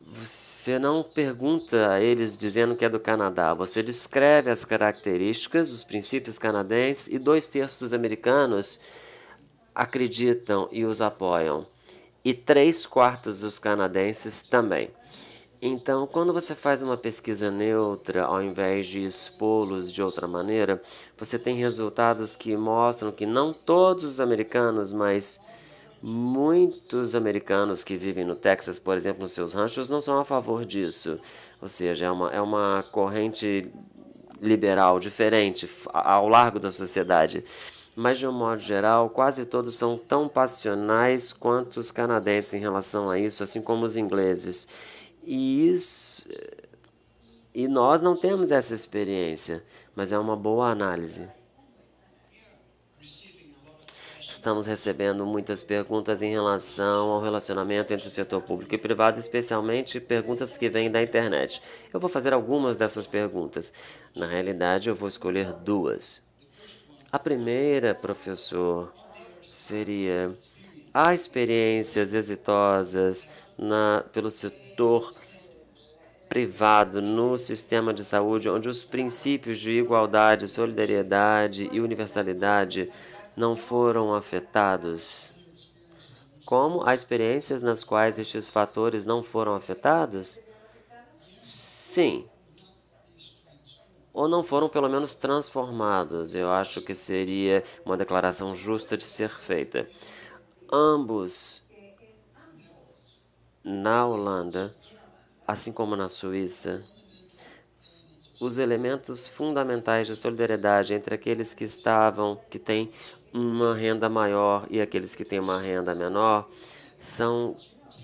Você não pergunta a eles dizendo que é do Canadá. Você descreve as características, os princípios canadenses, e 2/3 dos americanos acreditam e os apoiam. E 3/4 dos canadenses também. Então, quando você faz uma pesquisa neutra, ao invés de expô-los de outra maneira, você tem resultados que mostram que não todos os americanos, mas muitos americanos que vivem no Texas, por exemplo, nos seus ranchos, não são a favor disso. Ou seja, é uma corrente liberal diferente ao largo da sociedade. Mas, de um modo geral, quase todos são tão passionais quanto os canadenses em relação a isso, assim como os ingleses. E nós não temos essa experiência, mas é uma boa análise. Estamos recebendo muitas perguntas em relação ao relacionamento entre o setor público e privado, especialmente perguntas que vêm da internet. Eu vou fazer algumas dessas perguntas. Na realidade, eu vou escolher 2. A primeira, professor, seria: há experiências exitosas pelo setor privado no sistema de saúde onde os princípios de igualdade, solidariedade e universalidade não foram afetados? Como há experiências nas quais estes fatores não foram afetados? Sim. Ou não foram, pelo menos, transformados. Eu acho que seria uma declaração justa de ser feita. Ambos, na Holanda, assim como na Suíça, os elementos fundamentais de solidariedade entre aqueles que têm uma renda maior e aqueles que têm uma renda menor são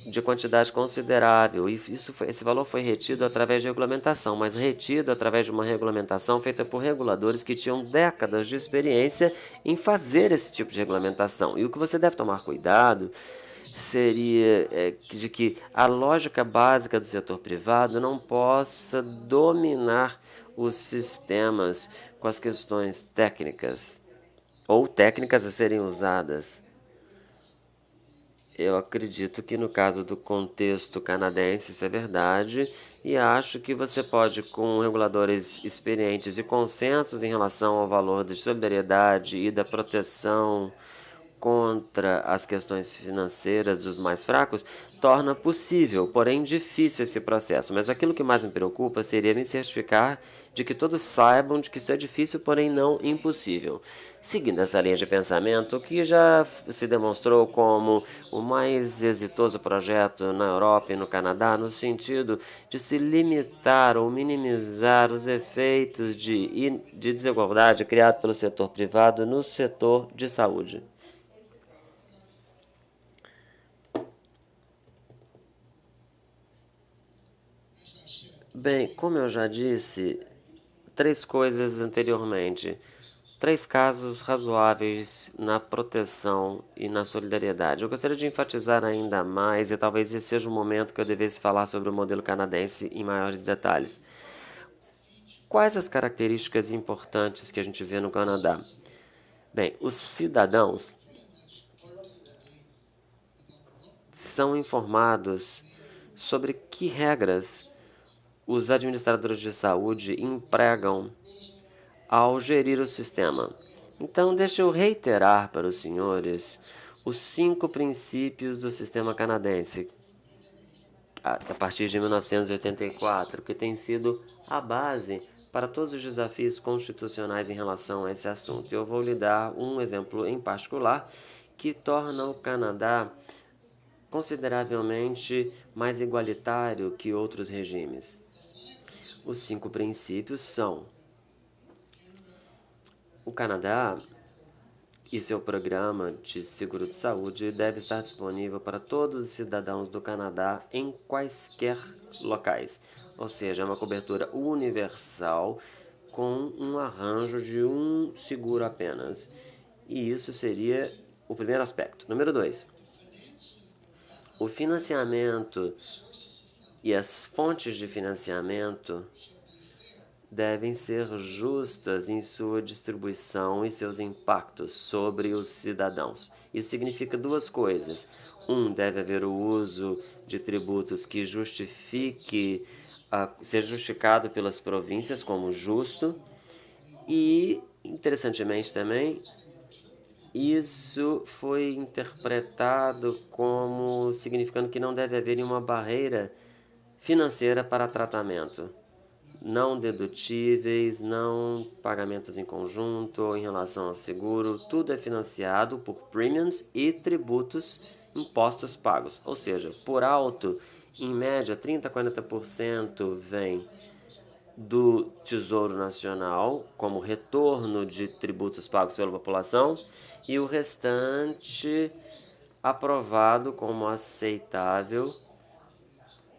de quantidade considerável, e esse valor foi retido através de regulamentação, mas retido através de uma regulamentação feita por reguladores que tinham décadas de experiência em fazer esse tipo de regulamentação. E o que você deve tomar cuidado seria de que a lógica básica do setor privado não possa dominar os sistemas com as questões técnicas ou técnicas a serem usadas. Eu acredito que no caso do contexto canadense isso é verdade, e acho que você pode, com reguladores experientes e consensos em relação ao valor de solidariedade e da proteção contra as questões financeiras dos mais fracos, torna possível, porém difícil esse processo. Mas aquilo que mais me preocupa seria me certificar de que todos saibam de que isso é difícil, porém não impossível. Seguindo essa linha de pensamento, que já se demonstrou como o mais exitoso projeto na Europa e no Canadá, no sentido de se limitar ou minimizar os efeitos de desigualdade criados pelo setor privado no setor de saúde. Bem, como eu já disse, 3 coisas anteriormente. 3 casos razoáveis na proteção e na solidariedade. Eu gostaria de enfatizar ainda mais, e talvez esse seja o momento que eu devesse falar sobre o modelo canadense em maiores detalhes. Quais as características importantes que a gente vê no Canadá? Bem, os cidadãos são informados sobre que regras os administradores de saúde empregam ao gerir o sistema. Então, deixa eu reiterar para os senhores os 5 princípios do sistema canadense, a partir de 1984, que tem sido a base para todos os desafios constitucionais em relação a esse assunto. Eu vou lhe dar um exemplo em particular que torna o Canadá consideravelmente mais igualitário que outros regimes. Os 5 princípios são: o Canadá e seu programa de seguro de saúde deve estar disponível para todos os cidadãos do Canadá em quaisquer locais, ou seja, uma cobertura universal com um arranjo de um seguro apenas. E isso seria o primeiro aspecto. Número 2, o financiamento e as fontes de financiamento devem ser justas em sua distribuição e seus impactos sobre os cidadãos. Isso significa 2 coisas. Deve haver o uso de tributos que seja justificado pelas províncias como justo, e, interessantemente também, isso foi interpretado como significando que não deve haver nenhuma barreira financeira para tratamento. Não dedutíveis, não pagamentos em conjunto ou em relação ao seguro, tudo é financiado por premiums e tributos, impostos pagos. Ou seja, por alto, em média, 30% a 40% vem do Tesouro Nacional como retorno de tributos pagos pela população, e o restante aprovado como aceitável.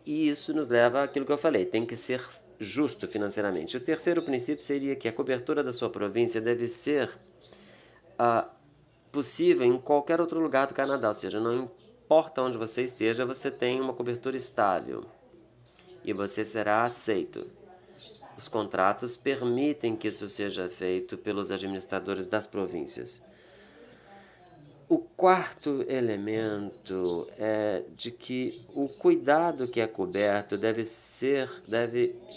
E isso nos leva àquilo que eu falei, tem que ser justo financeiramente. O terceiro princípio seria que a cobertura da sua província deve ser possível em qualquer outro lugar do Canadá, ou seja, não importa onde você esteja, você tem uma cobertura estável e você será aceito. Os contratos permitem que isso seja feito pelos administradores das províncias. O quarto elemento é de que o cuidado que é coberto deve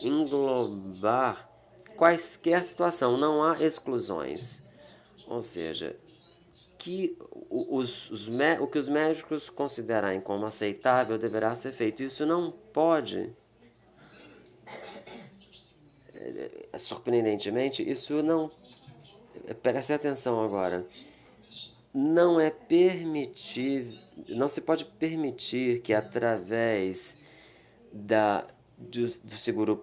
englobar quaisquer situação, não há exclusões. Ou seja, que o que os médicos considerarem como aceitável deverá ser feito. Isso não pode, surpreendentemente, isso não... Preste atenção agora. Não se pode permitir que através do seguro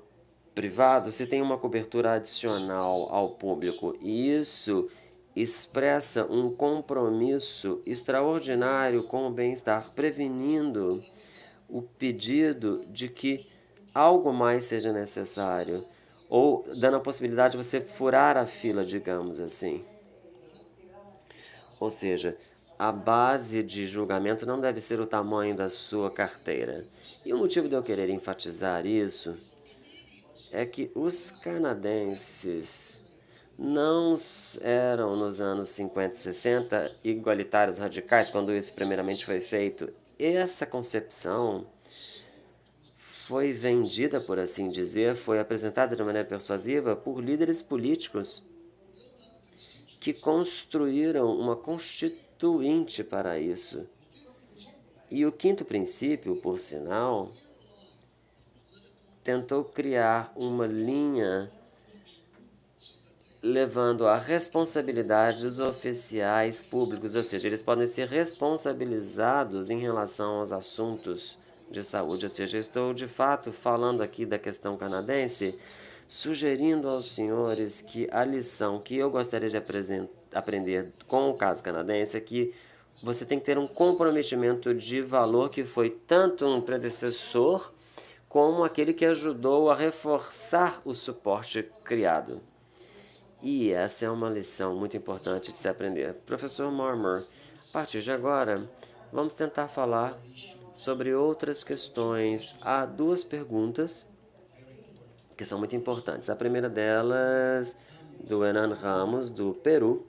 privado, você tem uma cobertura adicional ao público. E isso expressa um compromisso extraordinário com o bem-estar, prevenindo o pedido de que algo mais seja necessário, ou dando a possibilidade de você furar a fila, digamos assim. Ou seja, a base de julgamento não deve ser o tamanho da sua carteira. E o motivo de eu querer enfatizar isso é que os canadenses não eram, nos anos 50 e 60, igualitários radicais, quando isso primeiramente foi feito. Essa concepção foi vendida, por assim dizer, foi apresentada de maneira persuasiva por líderes políticos que construíram uma constituinte para isso. E o quinto princípio, por sinal, tentou criar uma linha levando a responsabilidade dos oficiais públicos, ou seja, eles podem ser responsabilizados em relação aos assuntos de saúde. Ou seja, estou de fato falando aqui da questão canadense, sugerindo aos senhores que a lição que eu gostaria de aprender com o caso canadense é que você tem que ter um comprometimento de valor que foi tanto um predecessor como aquele que ajudou a reforçar o suporte criado. E essa é uma lição muito importante de se aprender. Professor Marmer, a partir de agora, vamos tentar falar sobre outras questões. Há duas perguntas que são muito importantes. A primeira delas, do Hernan Ramos, do Peru.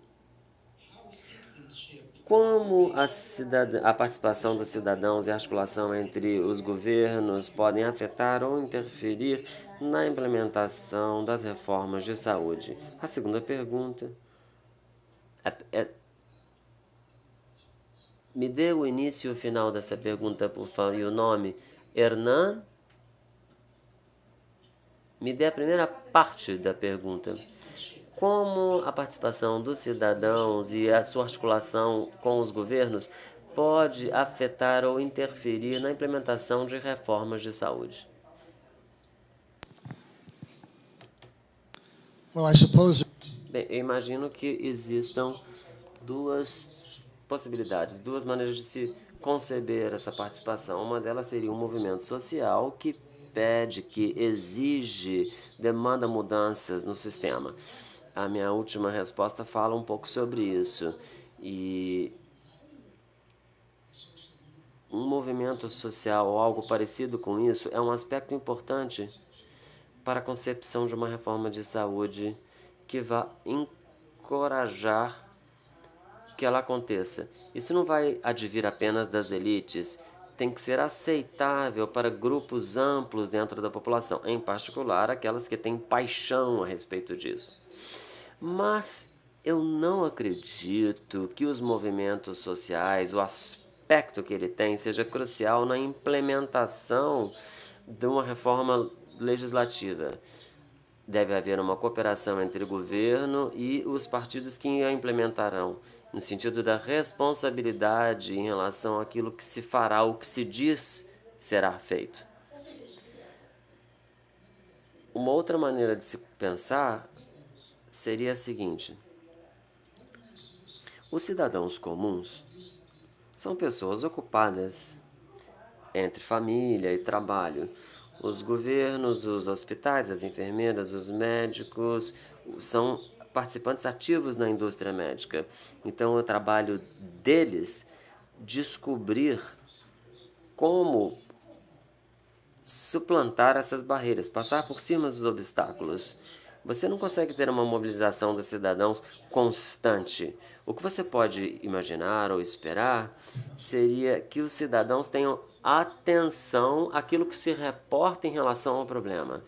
Como a participação dos cidadãos e a articulação entre os governos podem afetar ou interferir na implementação das reformas de saúde? A segunda pergunta me dê o início e o final dessa pergunta, por favor, e o nome. Hernan, me dê a primeira parte da pergunta. Como a participação dos cidadãos e a sua articulação com os governos pode afetar ou interferir na implementação de reformas de saúde? Well, I suppose Bem, eu imagino que existam duas possibilidades, duas maneiras de se conceber essa participação. Uma delas seria um movimento social que pede, que exige, demanda mudanças no sistema. A minha última resposta fala um pouco sobre isso. E um movimento social ou algo parecido com isso é um aspecto importante para a concepção de uma reforma de saúde que vá encorajar que ela aconteça. Isso não vai advir apenas das elites, tem que ser aceitável para grupos amplos dentro da população, em particular aquelas que têm paixão a respeito disso. Mas eu não acredito que os movimentos sociais, o aspecto que ele tem, seja crucial na implementação de uma reforma legislativa. Deve haver uma cooperação entre o governo e os partidos que a implementarão, no sentido da responsabilidade em relação àquilo que se fará, o que se diz será feito. Uma outra maneira de se pensar seria a seguinte: os cidadãos comuns são pessoas ocupadas entre família e trabalho. Os governos, os hospitais, as enfermeiras, os médicos são participantes ativos na indústria médica. Então, é o trabalho deles descobrir como suplantar essas barreiras, passar por cima dos obstáculos. Você não consegue ter uma mobilização dos cidadãos constante. O que você pode imaginar ou esperar seria que os cidadãos tenham atenção àquilo que se reporta em relação ao problema.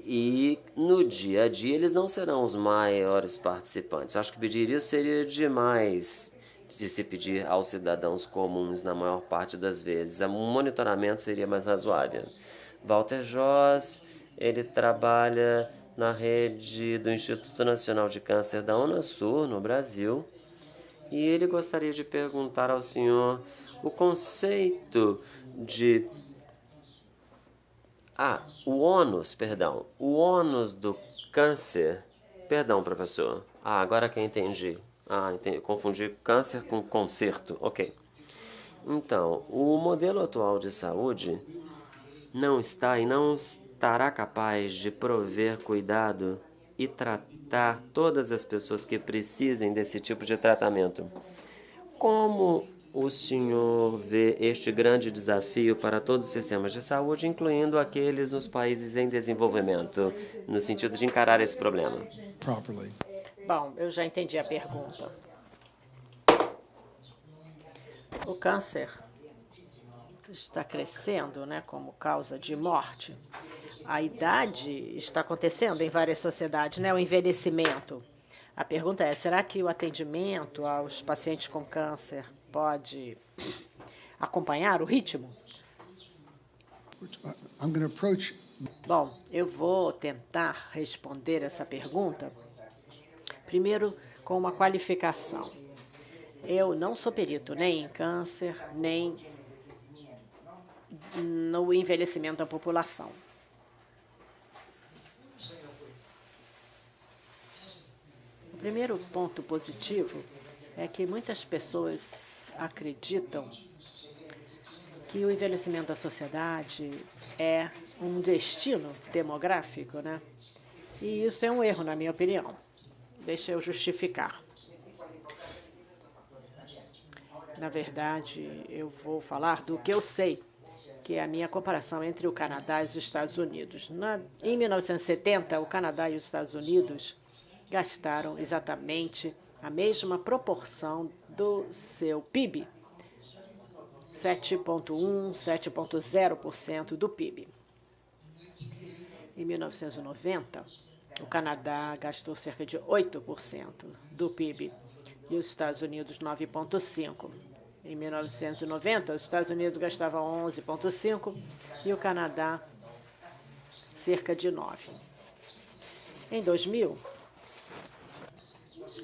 E no dia a dia eles não serão os maiores participantes. Acho que pedir isso seria demais de se pedir aos cidadãos comuns na maior parte das vezes. O monitoramento seria mais razoável. Walter Joss, ele trabalha na rede do Instituto Nacional de Câncer da Unasur, no Brasil, e ele gostaria de perguntar ao senhor o conceito de O ônus do câncer. Perdão, professor. Agora que eu entendi. Confundi câncer com conserto. Ok. Então, o modelo atual de saúde não está e não estará capaz de prover cuidado e tratar todas as pessoas que precisem desse tipo de tratamento. Como o senhor vê este grande desafio para todos os sistemas de saúde, incluindo aqueles nos países em desenvolvimento, no sentido de encarar esse problema? Properly. Bom, eu já entendi a pergunta. O câncer está crescendo, né, como causa de morte. A idade está acontecendo em várias sociedades, né, o envelhecimento. A pergunta é, será que o atendimento aos pacientes com câncer pode acompanhar o ritmo? I'm going to approach. Bom, eu vou tentar responder essa pergunta, primeiro com uma qualificação. Eu não sou perito nem em câncer, nem no envelhecimento da população. O primeiro ponto positivo é que muitas pessoas acreditam que o envelhecimento da sociedade é um destino demográfico, né? E isso é um erro, na minha opinião. Deixa eu justificar. Na verdade, eu vou falar do que eu sei, que é a minha comparação entre o Canadá e os Estados Unidos. Em 1970, o Canadá e os Estados Unidos gastaram exatamente a mesma proporção do seu PIB, 7,1%, 7,0% do PIB. Em 1990, o Canadá gastou cerca de 8% do PIB e os Estados Unidos 9,5%. Em 1990, os Estados Unidos gastavam 11,5% e o Canadá cerca de 9%. Em 2000,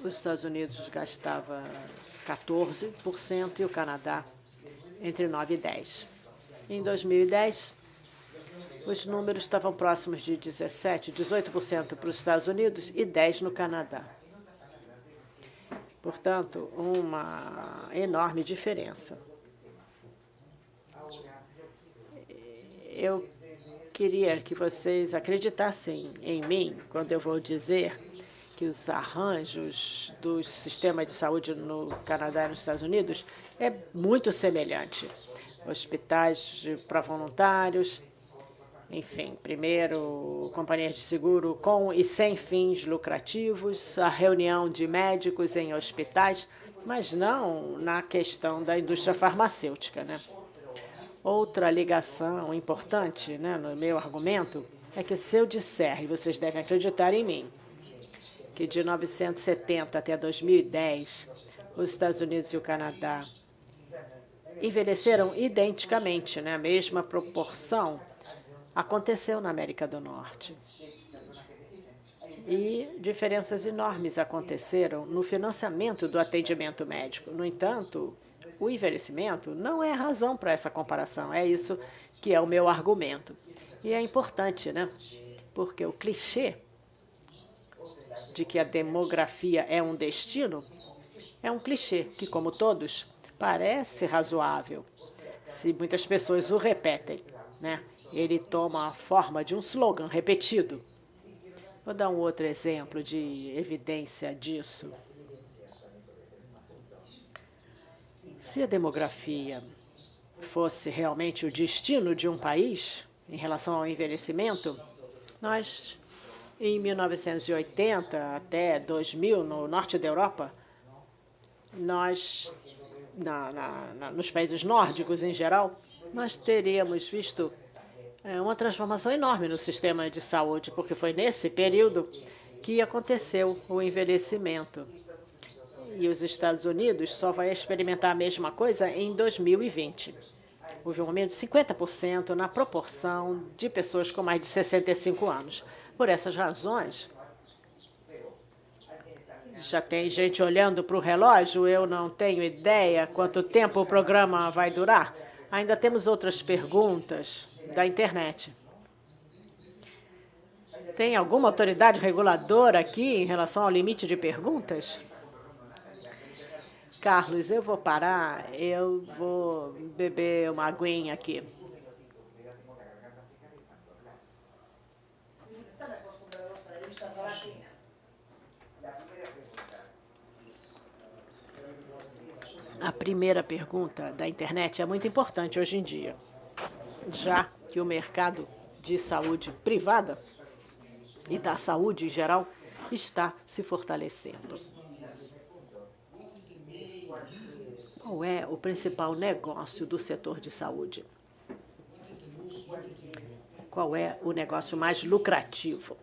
os Estados Unidos gastavam 14% e o Canadá entre 9% e 10%. Em 2010, os números estavam próximos de 17%, 18% para os Estados Unidos e 10% no Canadá. Portanto, uma enorme diferença. Eu queria que vocês acreditassem em mim quando eu vou dizer que os arranjos do sistema de saúde no Canadá e nos Estados Unidos é muito semelhante. Hospitais para voluntários, enfim, primeiro, companhias de seguro com e sem fins lucrativos, a reunião de médicos em hospitais, mas não na questão da indústria farmacêutica, né? Outra ligação importante, né, no meu argumento é que se eu disser, e vocês devem acreditar em mim, que de 1970 até 2010, os Estados Unidos e o Canadá envelheceram identicamente, né, a mesma proporção, aconteceu na América do Norte. E diferenças enormes aconteceram no financiamento do atendimento médico. No entanto, o envelhecimento não é razão para essa comparação. É isso que é o meu argumento. E é importante, né? Porque o clichê de que a demografia é um destino é um clichê que, como todos, parece razoável se muitas pessoas o repetem, né? Ele toma a forma de um slogan repetido. Vou dar um outro exemplo de evidência disso. Se a demografia fosse realmente o destino de um país em relação ao envelhecimento, nós, em 1980 até 2000, no norte da Europa, nós, nos países nórdicos em geral, nós teríamos visto uma transformação enorme no sistema de saúde, porque foi nesse período que aconteceu o envelhecimento. E os Estados Unidos só vai experimentar a mesma coisa em 2020. Houve um aumento de 50% na proporção de pessoas com mais de 65 anos. Por essas razões, já tem gente olhando para o relógio, eu não tenho ideia quanto tempo o programa vai durar. Ainda temos outras perguntas da internet. Tem alguma autoridade reguladora aqui em relação ao limite de perguntas? Carlos, eu vou parar, eu vou beber uma aguinha aqui. A primeira pergunta da internet é muito importante hoje em dia, já que o mercado de saúde privada e da saúde em geral está se fortalecendo. Qual é o principal negócio do setor de saúde? Qual é o negócio mais lucrativo?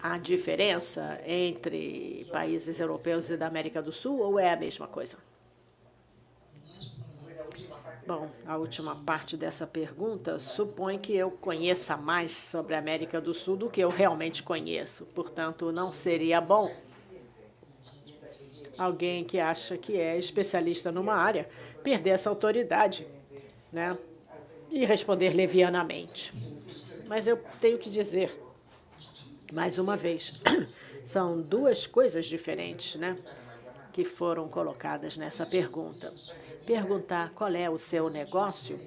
Há diferença entre países europeus e da América do Sul ou é a mesma coisa? Bom, a última parte dessa pergunta supõe que eu conheça mais sobre a América do Sul do que eu realmente conheço. Portanto, não seria bom alguém que acha que é especialista numa área perder essa autoridade, né, e responder levianamente. Mas eu tenho que dizer, mais uma vez, são duas coisas diferentes, né, que foram colocadas nessa pergunta. Perguntar qual é o seu negócio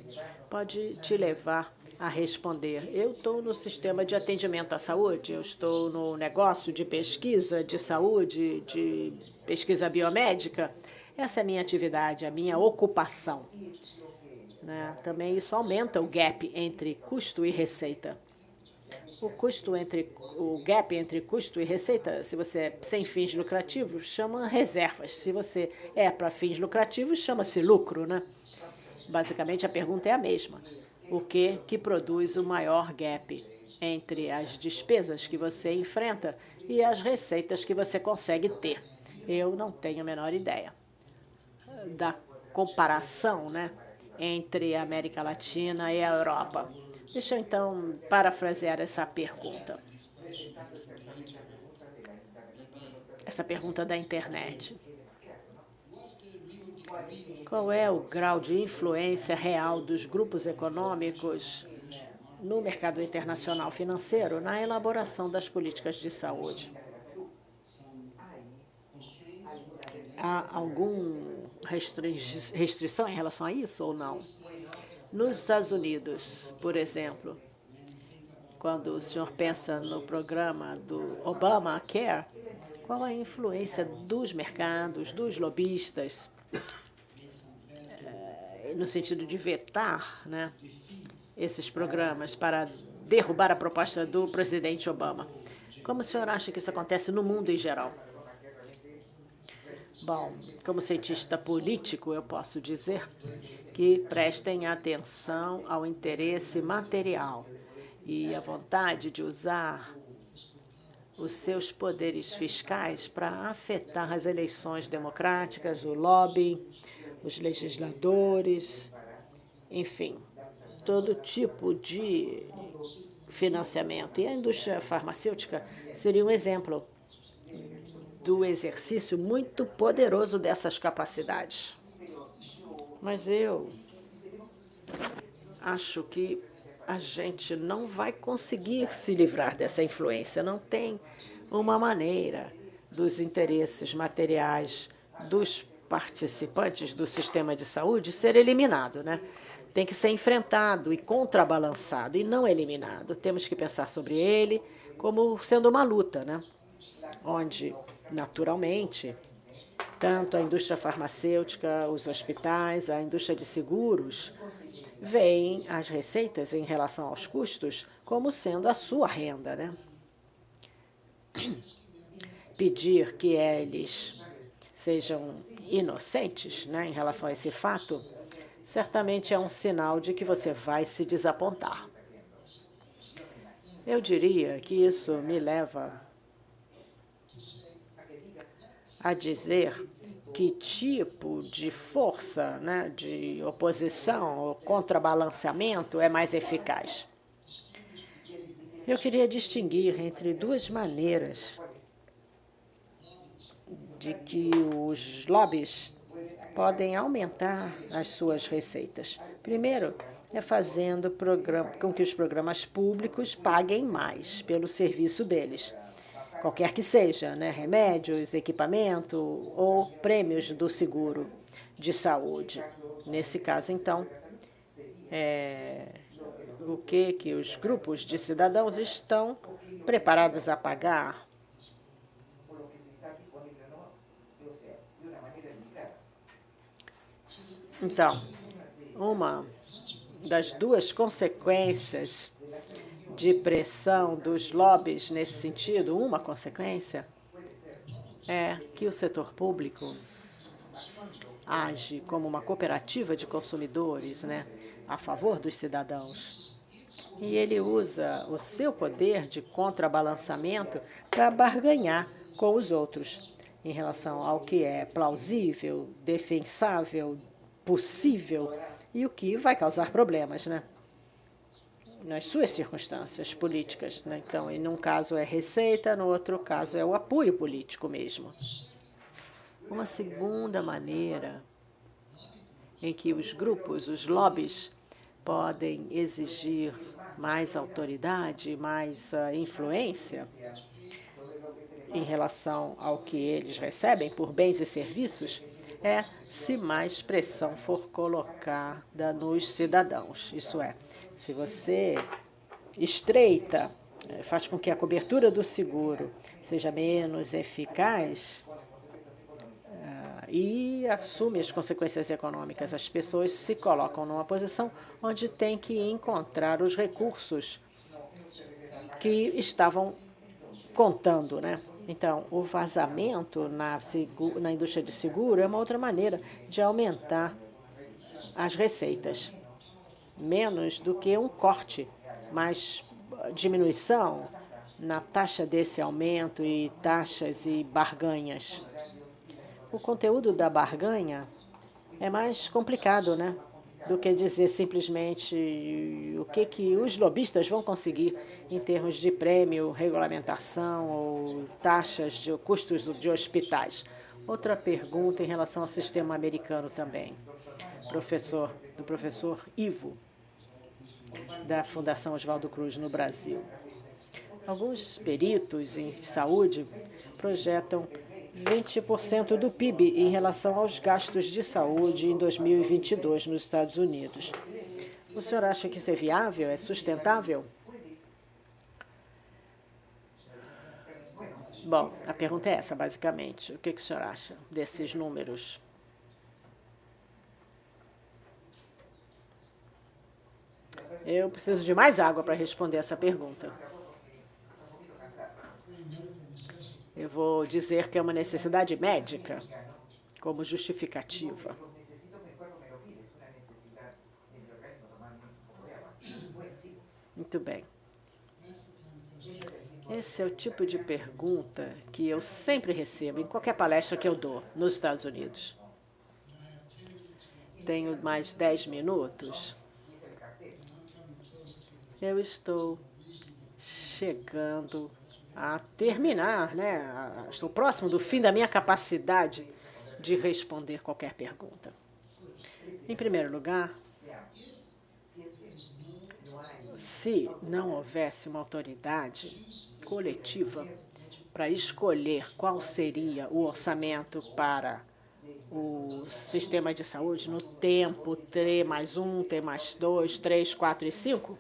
pode te levar a responder: eu estou no sistema de atendimento à saúde, eu estou no negócio de pesquisa de saúde, de pesquisa biomédica. Essa é a minha atividade, a minha ocupação. Né? Também isso aumenta o gap entre custo e receita. O gap entre custo e receita, se você é sem fins lucrativos, chama reservas. Se você é para fins lucrativos, chama-se lucro, né? Basicamente, a pergunta é a mesma. O que produz o maior gap entre as despesas que você enfrenta e as receitas que você consegue ter? Eu não tenho a menor ideia da comparação, né, entre a América Latina e a Europa. Deixa eu, então, parafrasear essa pergunta. Essa pergunta da internet. Qual é o grau de influência real dos grupos econômicos no mercado internacional financeiro na elaboração das políticas de saúde? Há alguma restrição em relação a isso ou não? Nos Estados Unidos, por exemplo, quando o senhor pensa no programa do Obamacare, qual a influência dos mercados, dos lobistas, no sentido de vetar, né, esses programas para derrubar a proposta do presidente Obama? Como o senhor acha que isso acontece no mundo em geral? Bom, como cientista político, eu posso dizer que prestem atenção ao interesse material e à vontade de usar os seus poderes fiscais para afetar as eleições democráticas, o lobby, os legisladores, enfim, todo tipo de financiamento. E a indústria farmacêutica seria um exemplo do exercício muito poderoso dessas capacidades. Mas eu acho que a gente não vai conseguir se livrar dessa influência. Não tem uma maneira dos interesses materiais dos participantes do sistema de saúde ser eliminado, né? Tem que ser enfrentado e contrabalançado e não eliminado. Temos que pensar sobre ele como sendo uma luta, né, onde, naturalmente, tanto a indústria farmacêutica, os hospitais, a indústria de seguros, veem as receitas em relação aos custos como sendo a sua renda, né? Pedir que eles sejam inocentes, né, em relação a esse fato, certamente é um sinal de que você vai se desapontar. Eu diria que isso me leva a dizer que tipo de força, né, de oposição ou contrabalanceamento é mais eficaz. Eu queria distinguir entre duas maneiras de que os lobbies podem aumentar as suas receitas. Primeiro, é fazendo com que os programas públicos paguem mais pelo serviço deles, qualquer que seja, né? Remédios, equipamento ou prêmios do seguro de saúde. Nesse caso, então, o que os grupos de cidadãos estão preparados a pagar? Então, uma das duas consequências de pressão dos lobbies nesse sentido, uma consequência é que o setor público age como uma cooperativa de consumidores, né, a favor dos cidadãos. E ele usa o seu poder de contrabalançamento para barganhar com os outros em relação ao que é plausível, defensável, possível e o que vai causar problemas, né? Nas suas circunstâncias políticas, né? Então, em um caso é receita, no outro caso é o apoio político mesmo. Uma segunda maneira em que os grupos, os lobbies, podem exigir mais autoridade, mais influência em relação ao que eles recebem por bens e serviços é se mais pressão for colocada nos cidadãos. Isso é, se você estreita, faz com que a cobertura do seguro seja menos eficaz e assume as consequências econômicas, as pessoas se colocam numa posição onde tem que encontrar os recursos que estavam contando, né? Então, o vazamento na indústria de seguro é uma outra maneira de aumentar as receitas. Menos do que um corte, mas diminuição na taxa desse aumento e taxas e barganhas. O conteúdo da barganha é mais complicado, né, do que dizer simplesmente o que os lobistas vão conseguir em termos de prêmio, regulamentação ou taxas de custos de hospitais. Outra pergunta em relação ao sistema americano também, do professor Ivo, da Fundação Oswaldo Cruz no Brasil. Alguns peritos em saúde projetam 20% do PIB em relação aos gastos de saúde em 2022 nos Estados Unidos. O senhor acha que isso é viável, é sustentável? Bom, a pergunta é essa, basicamente. O que o senhor acha desses números? Eu preciso de mais água para responder essa pergunta. Eu vou dizer que é uma necessidade médica como justificativa. Muito bem. Esse é o tipo de pergunta que eu sempre recebo em qualquer palestra que eu dou nos Estados Unidos. Tenho mais 10 minutos. Eu estou chegando a terminar, né? Estou próximo do fim da minha capacidade de responder qualquer pergunta. Em primeiro lugar, se não houvesse uma autoridade coletiva para escolher qual seria o orçamento para o sistema de saúde no tempo T+1, T+2, 3, 4 e 5,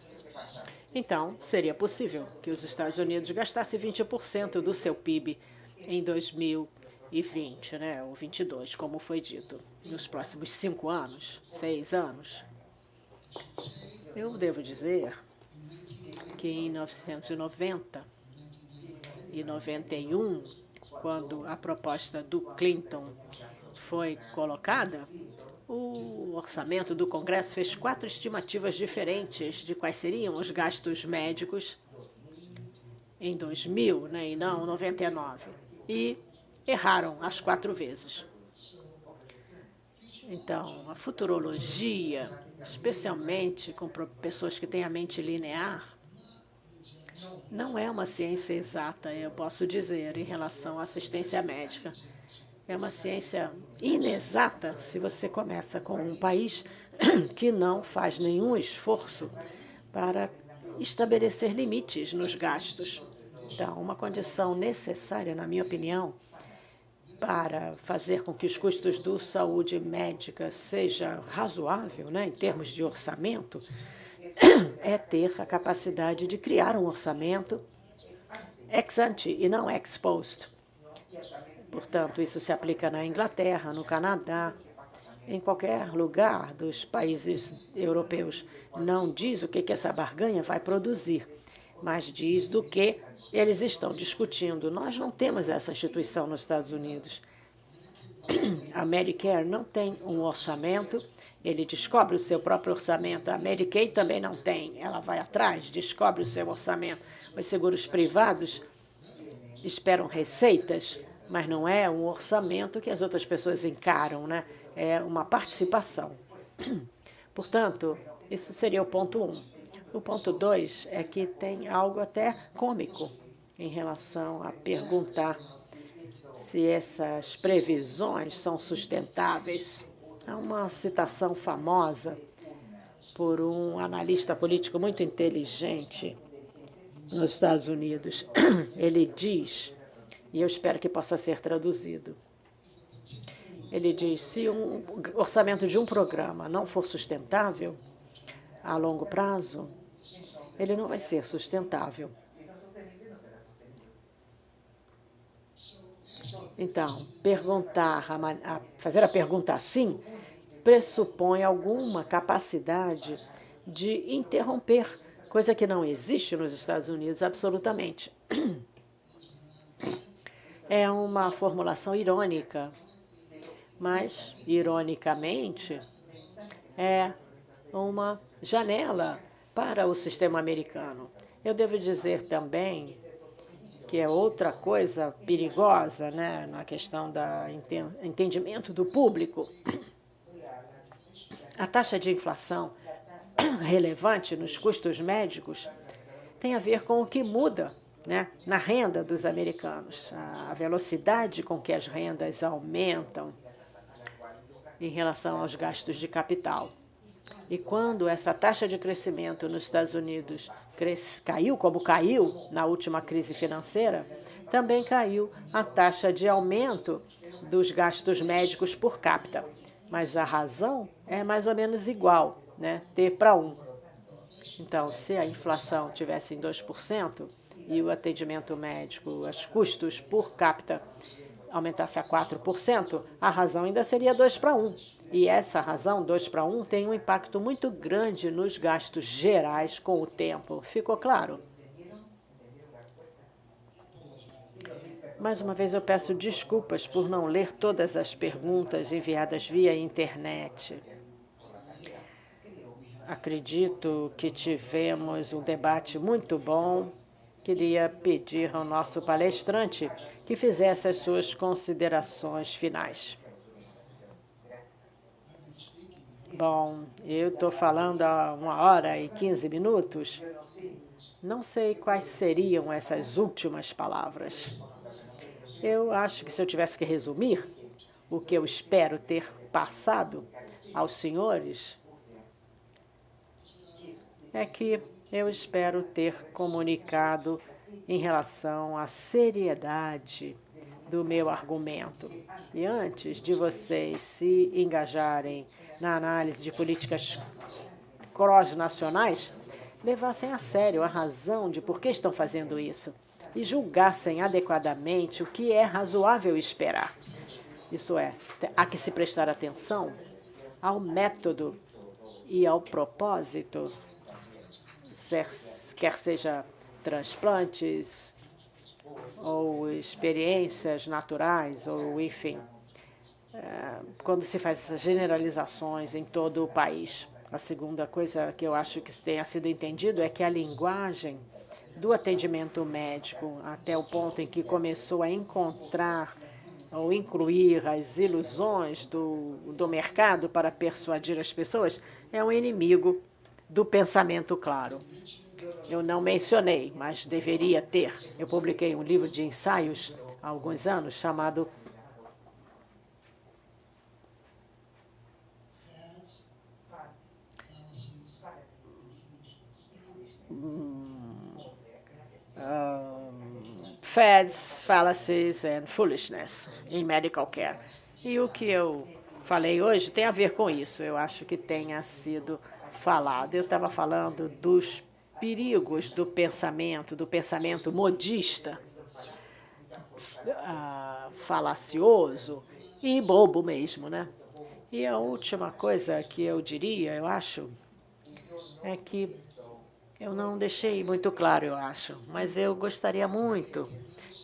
então seria possível que os Estados Unidos gastassem 20% do seu PIB em 2020, né, ou 22, como foi dito, nos próximos 5 anos, 6 anos. Eu devo dizer que em 1990 e 91, quando a proposta do Clinton foi colocada, o orçamento do Congresso fez 4 estimativas diferentes de quais seriam os gastos médicos em 2000, né, e não 99. E erraram as 4 vezes. Então, a futurologia, especialmente com pessoas que têm a mente linear, não é uma ciência exata, eu posso dizer, em relação à assistência médica. É uma ciência inexata se você começa com um país que não faz nenhum esforço para estabelecer limites nos gastos. Então, uma condição necessária, na minha opinião, para fazer com que os custos da saúde médica seja razoável, né, em termos de orçamento, é ter a capacidade de criar um orçamento ex ante e não ex post. Portanto, isso se aplica na Inglaterra, no Canadá, em qualquer lugar dos países europeus. Não diz o que essa barganha vai produzir, mas diz do que eles estão discutindo. Nós não temos essa instituição nos Estados Unidos. A Medicare não tem um orçamento, ele descobre o seu próprio orçamento. A Medicaid também não tem, ela vai atrás, descobre o seu orçamento. Os seguros privados esperam receitas, mas não é um orçamento que as outras pessoas encaram, né? É uma participação. Portanto, isso seria o ponto 1. O ponto 2 é que tem algo até cômico em relação a perguntar se essas previsões são sustentáveis. Há uma citação famosa por um analista político muito inteligente nos Estados Unidos. Ele diz, e eu espero que possa ser traduzido, ele diz, se um orçamento de um programa não for sustentável a longo prazo, ele não vai ser sustentável. Então, fazer a pergunta assim pressupõe alguma capacidade de interromper, coisa que não existe nos Estados Unidos absolutamente. É uma formulação irônica, mas, ironicamente, é uma janela para o sistema americano. Eu devo dizer também que é outra coisa perigosa, né, na questão do entendimento do público. A taxa de inflação relevante nos custos médicos tem a ver com o que muda, né, na renda dos americanos, a velocidade com que as rendas aumentam em relação aos gastos de capital. E quando essa taxa de crescimento nos Estados Unidos caiu, como caiu na última crise financeira, também caiu a taxa de aumento dos gastos médicos por capita. Mas a razão é mais ou menos igual, né? T para 1. Então, se a inflação tivesse em 2% e o atendimento médico, os custos por capita aumentasse a 4%, a razão ainda seria 2 para 1. E essa razão, 2 para 1, tem um impacto muito grande nos gastos gerais com o tempo. Ficou claro? Mais uma vez, eu peço desculpas por não ler todas as perguntas enviadas via internet. Acredito que tivemos um debate muito bom. Queria pedir ao nosso palestrante que fizesse as suas considerações finais. Bom, eu estou falando há 1h15. Não sei quais seriam essas últimas palavras. Eu acho que se eu tivesse que resumir o que eu espero ter passado aos senhores, é que eu espero ter comunicado em relação à seriedade do meu argumento. E antes de vocês se engajarem na análise de políticas cross-nacionais, levassem a sério a razão de por que estão fazendo isso e julgassem adequadamente o que é razoável esperar. Isso é, há que se prestar atenção ao método e ao propósito, quer seja transplantes ou experiências naturais, ou enfim, quando se faz essas generalizações em todo o país. A segunda coisa que eu acho que tenha sido entendido é que a linguagem do atendimento médico, até o ponto em que começou a encontrar ou incluir as ilusões do mercado para persuadir as pessoas, é um inimigo do pensamento claro. Eu não mencionei, mas deveria ter. Eu publiquei um livro de ensaios há alguns anos chamado fads, fallacies and foolishness in medical care. E o que eu falei hoje tem a ver com isso. Eu acho que tenha sido falado. Eu estava falando dos perigos do pensamento modista, falacioso e bobo mesmo, né? E a última coisa que eu diria, eu acho, é que eu não deixei muito claro, eu acho, mas eu gostaria muito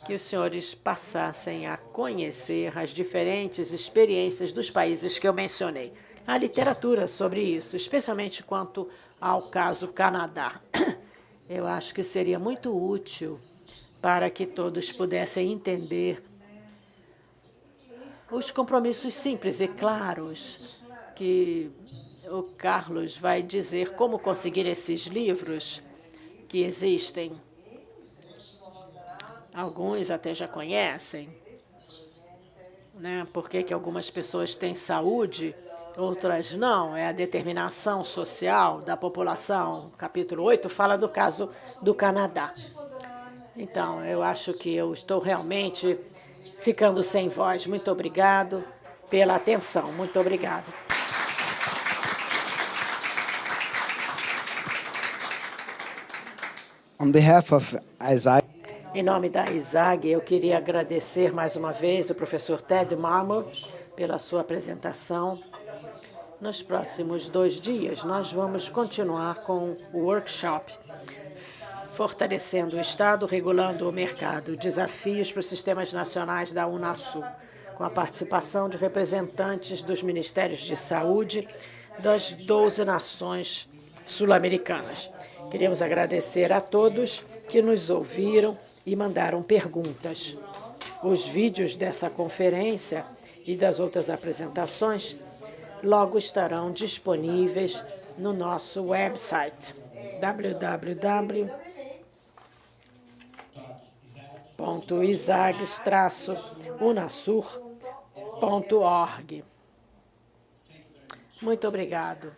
que os senhores passassem a conhecer as diferentes experiências dos países que eu mencionei. Há literatura sobre isso, especialmente quanto ao caso Canadá. Eu acho que seria muito útil para que todos pudessem entender os compromissos simples e claros que o Carlos vai dizer como conseguir esses livros que existem. Alguns até já conhecem, né? Por que algumas pessoas têm saúde, outras não. É a determinação social da população. Capítulo 8 fala do caso do Canadá. Então, eu acho que eu estou realmente ficando sem voz. Muito obrigado pela atenção. Muito obrigado. On behalf of ISAG, Em nome da ISAG, eu queria agradecer mais uma vez o professor Ted Marmor pela sua apresentação. Nos próximos 2 dias, nós vamos continuar com o workshop Fortalecendo o Estado, Regulando o Mercado, Desafios para os Sistemas Nacionais da Unasul, com a participação de representantes dos Ministérios de Saúde das 12 nações sul-americanas. Queremos agradecer a todos que nos ouviram e mandaram perguntas. Os vídeos dessa conferência e das outras apresentações logo estarão disponíveis no nosso website www.isags-unasur.org. Muito obrigado.